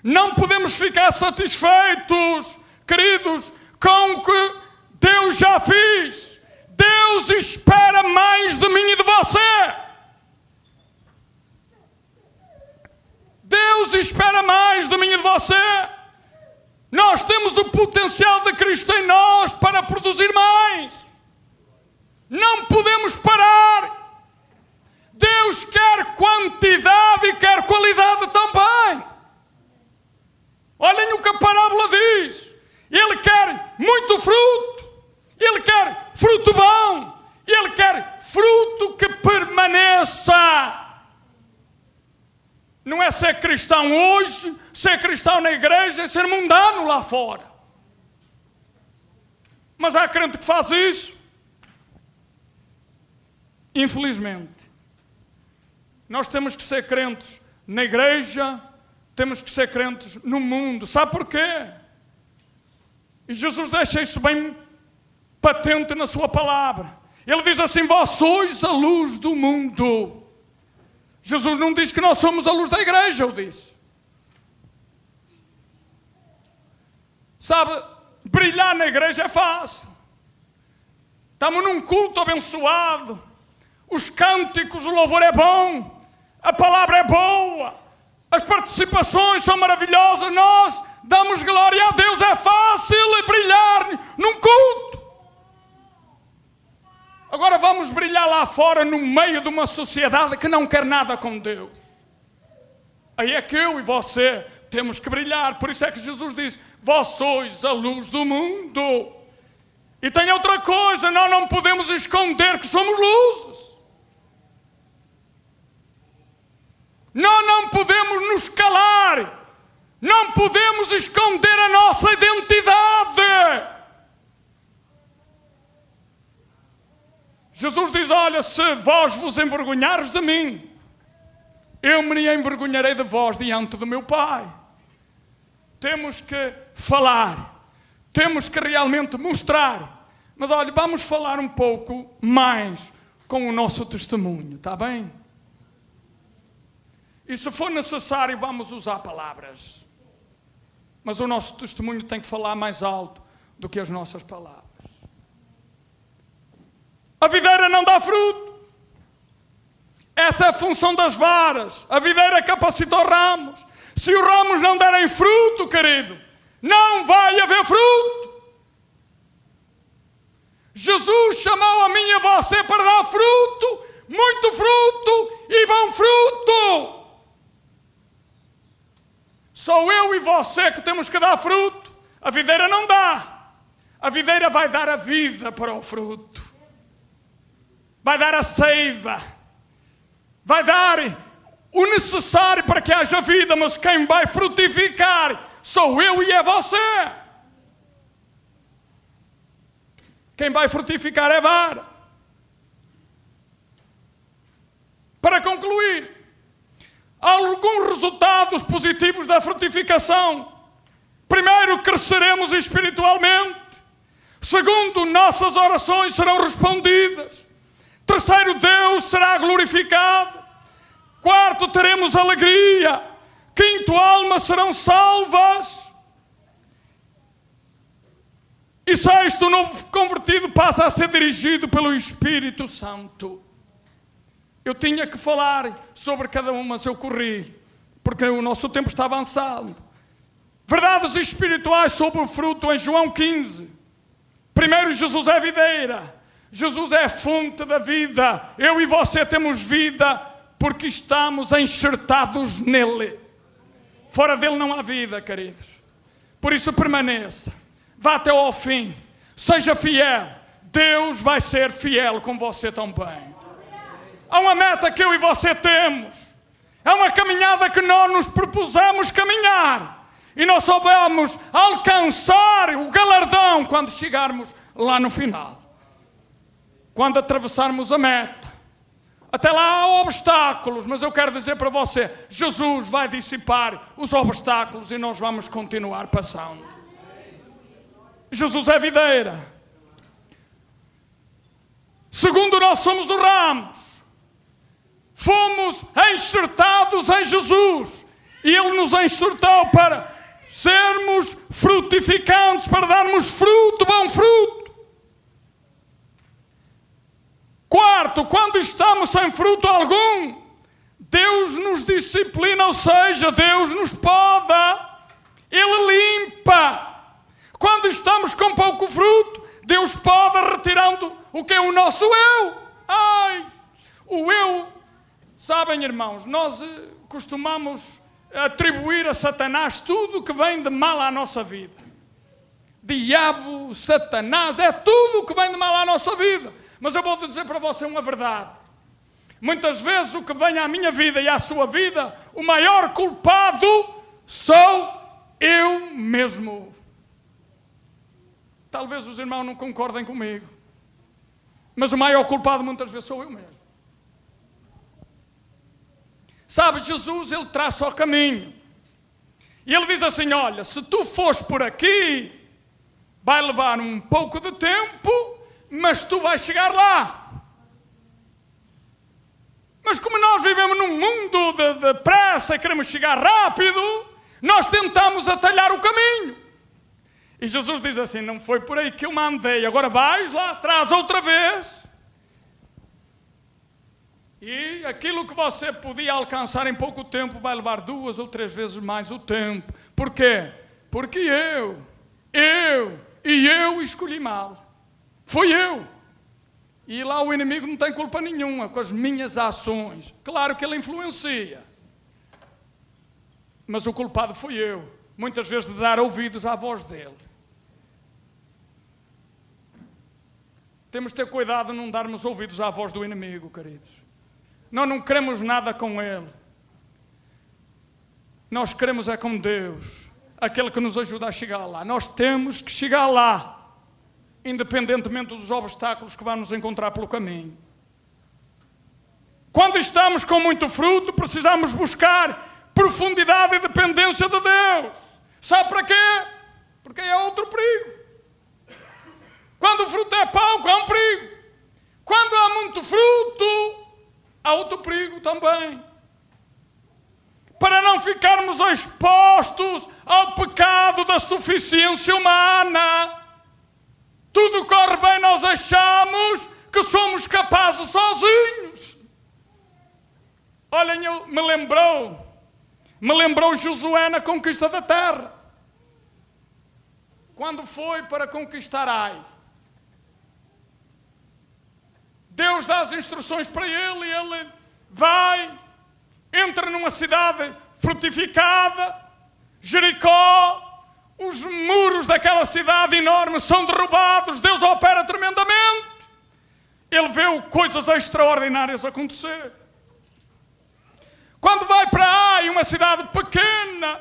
Não podemos ficar satisfeitos, queridos, com o que Deus já fez. Deus espera mais de mim e de você. Deus espera mais de mim e de você. Nós temos o potencial de Cristo em nós para produzir mais. Não podemos parar. Deus quer quantidade e quer qualidade também. Olhem o que a parábola diz. Ele quer muito fruto. Ele quer fruto bom. Ele quer fruto que permaneça. Não é ser cristão hoje, ser cristão na igreja e ser mundano lá fora. Mas há crente que faz isso. Infelizmente. Nós temos que ser crentes na igreja, temos que ser crentes no mundo. Sabe porquê? E Jesus deixa isso bem patente na sua palavra. Ele diz assim: vós sois a luz do mundo. Jesus não diz que nós somos a luz da igreja, eu disse. Sabe, brilhar na igreja é fácil. Estamos num culto abençoado. Os cânticos, o louvor é bom. A palavra é boa. As participações são maravilhosas. Nós damos glória a Deus. É fácil brilhar num culto. Agora vamos brilhar lá fora no meio de uma sociedade que não quer nada com Deus. Aí é que eu e você temos que brilhar. Por isso é que Jesus diz: vós sois a luz do mundo. E tem outra coisa, nós não podemos esconder que somos luzes. Nós não podemos nos calar. Não podemos esconder a nossa identidade. Jesus diz: olha, se vós vos envergonhares de mim, eu me envergonharei de vós diante do meu Pai. Temos que falar, temos que realmente mostrar. Mas olha, vamos falar um pouco mais com o nosso testemunho, está bem? E se for necessário, vamos usar palavras. Mas o nosso testemunho tem que falar mais alto do que as nossas palavras. A videira não dá fruto. Essa é a função das varas. A videira capacita os ramos. Se os ramos não derem fruto, querido, não vai haver fruto. Jesus chamou a mim e a você para dar fruto, muito fruto e bom fruto. Sou eu e você que temos que dar fruto. A videira não dá. A videira vai dar a vida para o fruto. Vai dar a seiva. Vai dar o necessário para que haja vida, mas quem vai frutificar sou eu e é você. Quem vai frutificar é a vara. Para concluir, alguns resultados positivos da frutificação. Primeiro, cresceremos espiritualmente. Segundo, nossas orações serão respondidas. Terceiro, Deus será glorificado. Quarto, teremos alegria. Quinto, almas serão salvas. E sexto, o novo convertido passa a ser dirigido pelo Espírito Santo. Eu tinha que falar sobre cada uma, mas eu corri, porque o nosso tempo está avançando. Verdades espirituais sobre o fruto em João 15. Primeiro, Jesus é a videira. Jesus é a fonte da vida. Eu e você temos vida porque estamos enxertados nele. Fora dele não há vida, queridos. Por isso permaneça. Vá até ao fim. Seja fiel. Deus vai ser fiel com você também. Há uma meta que eu e você temos. É uma caminhada que nós nos propusemos caminhar. E nós só vamos alcançar o galardão quando chegarmos lá no final. Quando atravessarmos a meta. Até lá há obstáculos, mas eu quero dizer para você, Jesus vai dissipar os obstáculos e nós vamos continuar passando. Jesus é a videira. Segundo, nós somos os ramos. Fomos enxertados em Jesus. E Ele nos enxertou para sermos frutificantes, para darmos fruto, bom fruto. Quarto, quando estamos sem fruto algum, Deus nos disciplina, ou seja, Deus nos poda, Ele limpa. Quando estamos com pouco fruto, Deus poda retirando o que é o nosso eu. O eu, sabem, irmãos, nós costumamos atribuir a Satanás tudo que vem de mal à nossa vida. Diabo, Satanás, é tudo o que vem de mal à nossa vida. Mas eu vou dizer para você uma verdade. Muitas vezes o que vem à minha vida e à sua vida, o maior culpado sou eu mesmo. Talvez os irmãos não concordem comigo. Mas o maior culpado muitas vezes sou eu mesmo. Sabe, Jesus, Ele traça o caminho. E Ele diz assim, olha, se tu fores por aqui, vai levar um pouco de tempo, mas tu vais chegar lá. Mas como nós vivemos num mundo de pressa e queremos chegar rápido, nós tentamos atalhar o caminho. E Jesus diz assim: não foi por aí que eu mandei, agora vais lá atrás outra vez. E aquilo que você podia alcançar em pouco tempo vai levar 2 ou 3 vezes mais o tempo. Por quê? Porque eu escolhi mal. Fui eu. E lá o inimigo não tem culpa nenhuma com as minhas ações. Claro que ele influencia. Mas o culpado fui eu. Muitas vezes de dar ouvidos à voz dele. Temos de ter cuidado de não darmos ouvidos à voz do inimigo, queridos. Nós não queremos nada com ele. Nós queremos é com Deus, aquele que nos ajuda a chegar lá. Nós temos que chegar lá, independentemente dos obstáculos que vamos encontrar pelo caminho. Quando estamos com muito fruto, precisamos buscar profundidade e dependência de Deus. Sabe para quê? Porque é outro perigo. Quando o fruto é pouco, é um perigo. Quando há muito fruto, há outro perigo também. Para não ficarmos expostos ao pecado da suficiência humana. Tudo corre bem, nós achamos que somos capazes sozinhos. Olhem, me lembrou Josué na conquista da terra. Quando foi para conquistar Ai, Deus dá as instruções para ele e ele vai, entra numa cidade fortificada, Jericó, os muros daquela cidade enorme são derrubados, Deus opera tremendamente. Ele vê coisas extraordinárias acontecer. Quando vai para Ai, uma cidade pequena,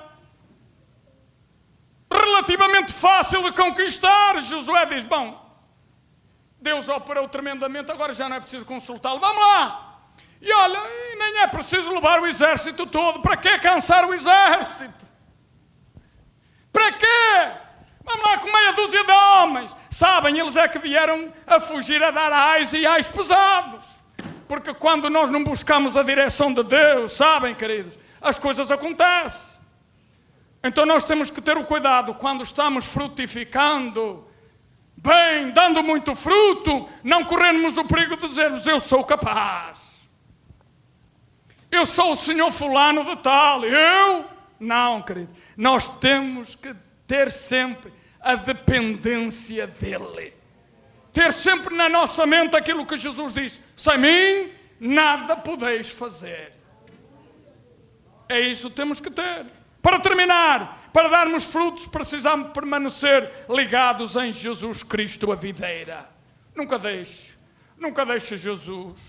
relativamente fácil de conquistar, Josué diz: bom, Deus operou tremendamente, agora já não é preciso consultá-lo, vamos lá. E olha, nem é preciso levar o exército todo. Para que cansar o exército? Para quê? Vamos lá com meia dúzia de homens. Sabem, eles é que vieram a fugir a dar ais e ais pesados. Porque quando nós não buscamos a direção de Deus, sabem, queridos, as coisas acontecem. Então nós temos que ter o cuidado, quando estamos frutificando, bem, dando muito fruto, não corrermos o perigo de dizermos: eu sou capaz. Eu sou o senhor fulano de tal. Eu? Não, querido. Nós temos que ter sempre a dependência dele. Ter sempre na nossa mente aquilo que Jesus disse: sem mim nada podeis fazer. É isso que temos que ter. Para terminar, para darmos frutos, precisamos permanecer ligados em Jesus Cristo, a videira. Nunca deixe Jesus.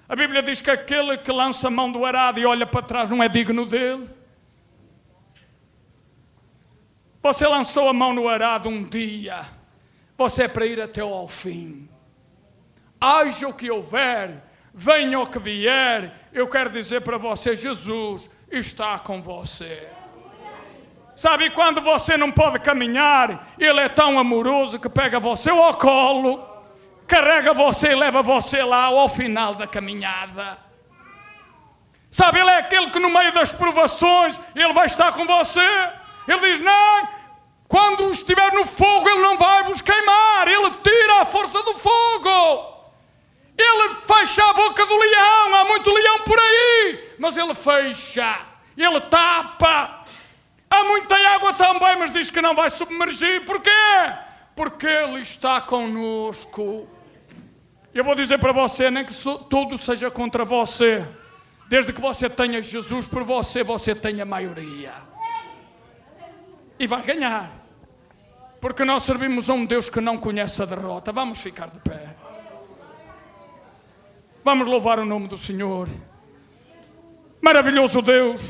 A Bíblia diz que aquele que lança a mão do arado e olha para trás não é digno dele. Você lançou a mão no arado um dia, você é para ir até ao fim. Haja o que houver, venha o que vier, eu quero dizer para você: Jesus está com você. Sabe, quando você não pode caminhar, Ele é tão amoroso que pega você ao colo, carrega você e leva você lá ao final da caminhada. Sabe, Ele é aquele que no meio das provações, Ele vai estar com você. Ele diz: não, quando estiver no fogo, Ele não vai vos queimar. Ele tira a força do fogo. Ele fecha a boca do leão. Há muito leão por aí, mas Ele fecha. Ele tapa. Há muita água também, mas diz que não vai submergir. Porquê? Porque Ele está conosco. Eu vou dizer para você, nem que tudo seja contra você, desde que você tenha Jesus por você, você tem a maioria. E vai ganhar. Porque nós servimos a um Deus que não conhece a derrota. Vamos ficar de pé. Vamos louvar o nome do Senhor. Maravilhoso Deus.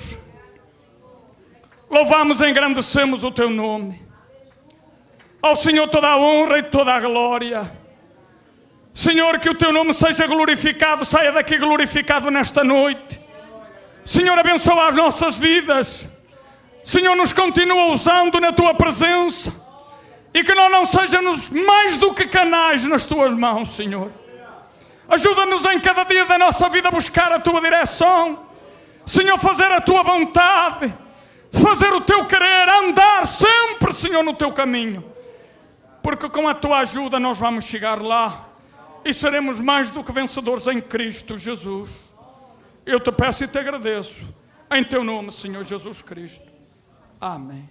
Louvamos e engrandecemos o Teu nome. Ao Senhor toda a honra e toda a glória. Senhor, que o Teu nome seja glorificado. Saia daqui glorificado nesta noite. Senhor, abençoa as nossas vidas. Senhor, nos continua usando na Tua presença. E que nós não sejamos mais do que canais nas Tuas mãos, Senhor. Ajuda-nos em cada dia da nossa vida a buscar a Tua direção. Senhor, fazer a Tua vontade. fazer o teu querer, andar sempre, Senhor, no teu caminho. Porque com a tua ajuda nós vamos chegar lá e seremos mais do que vencedores em Cristo Jesus. Eu te peço e te agradeço. Em teu nome, Senhor Jesus Cristo. Amém.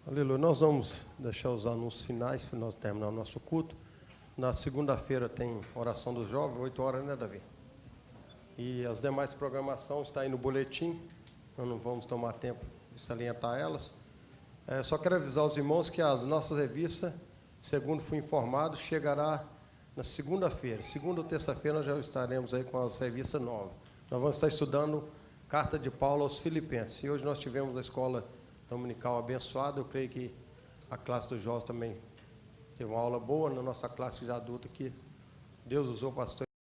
Aleluia. Nós vamos deixar os anúncios finais para nós terminar o nosso culto. Na segunda-feira tem oração dos jovens, 8 horas, né, Davi? E as demais programações estão aí no boletim. Nós não vamos tomar tempo de salientar elas. Só quero avisar os irmãos que as nossas revistas, segundo fui informado, chegará na segunda-feira. Segunda ou terça-feira nós já estaremos aí com as revistas novas. Nós vamos estar estudando Carta de Paulo aos Filipenses. E hoje nós tivemos a escola dominical abençoada. Eu creio que a classe dos jovens também teve uma aula boa na nossa classe de adulto, que Deus usou o pastor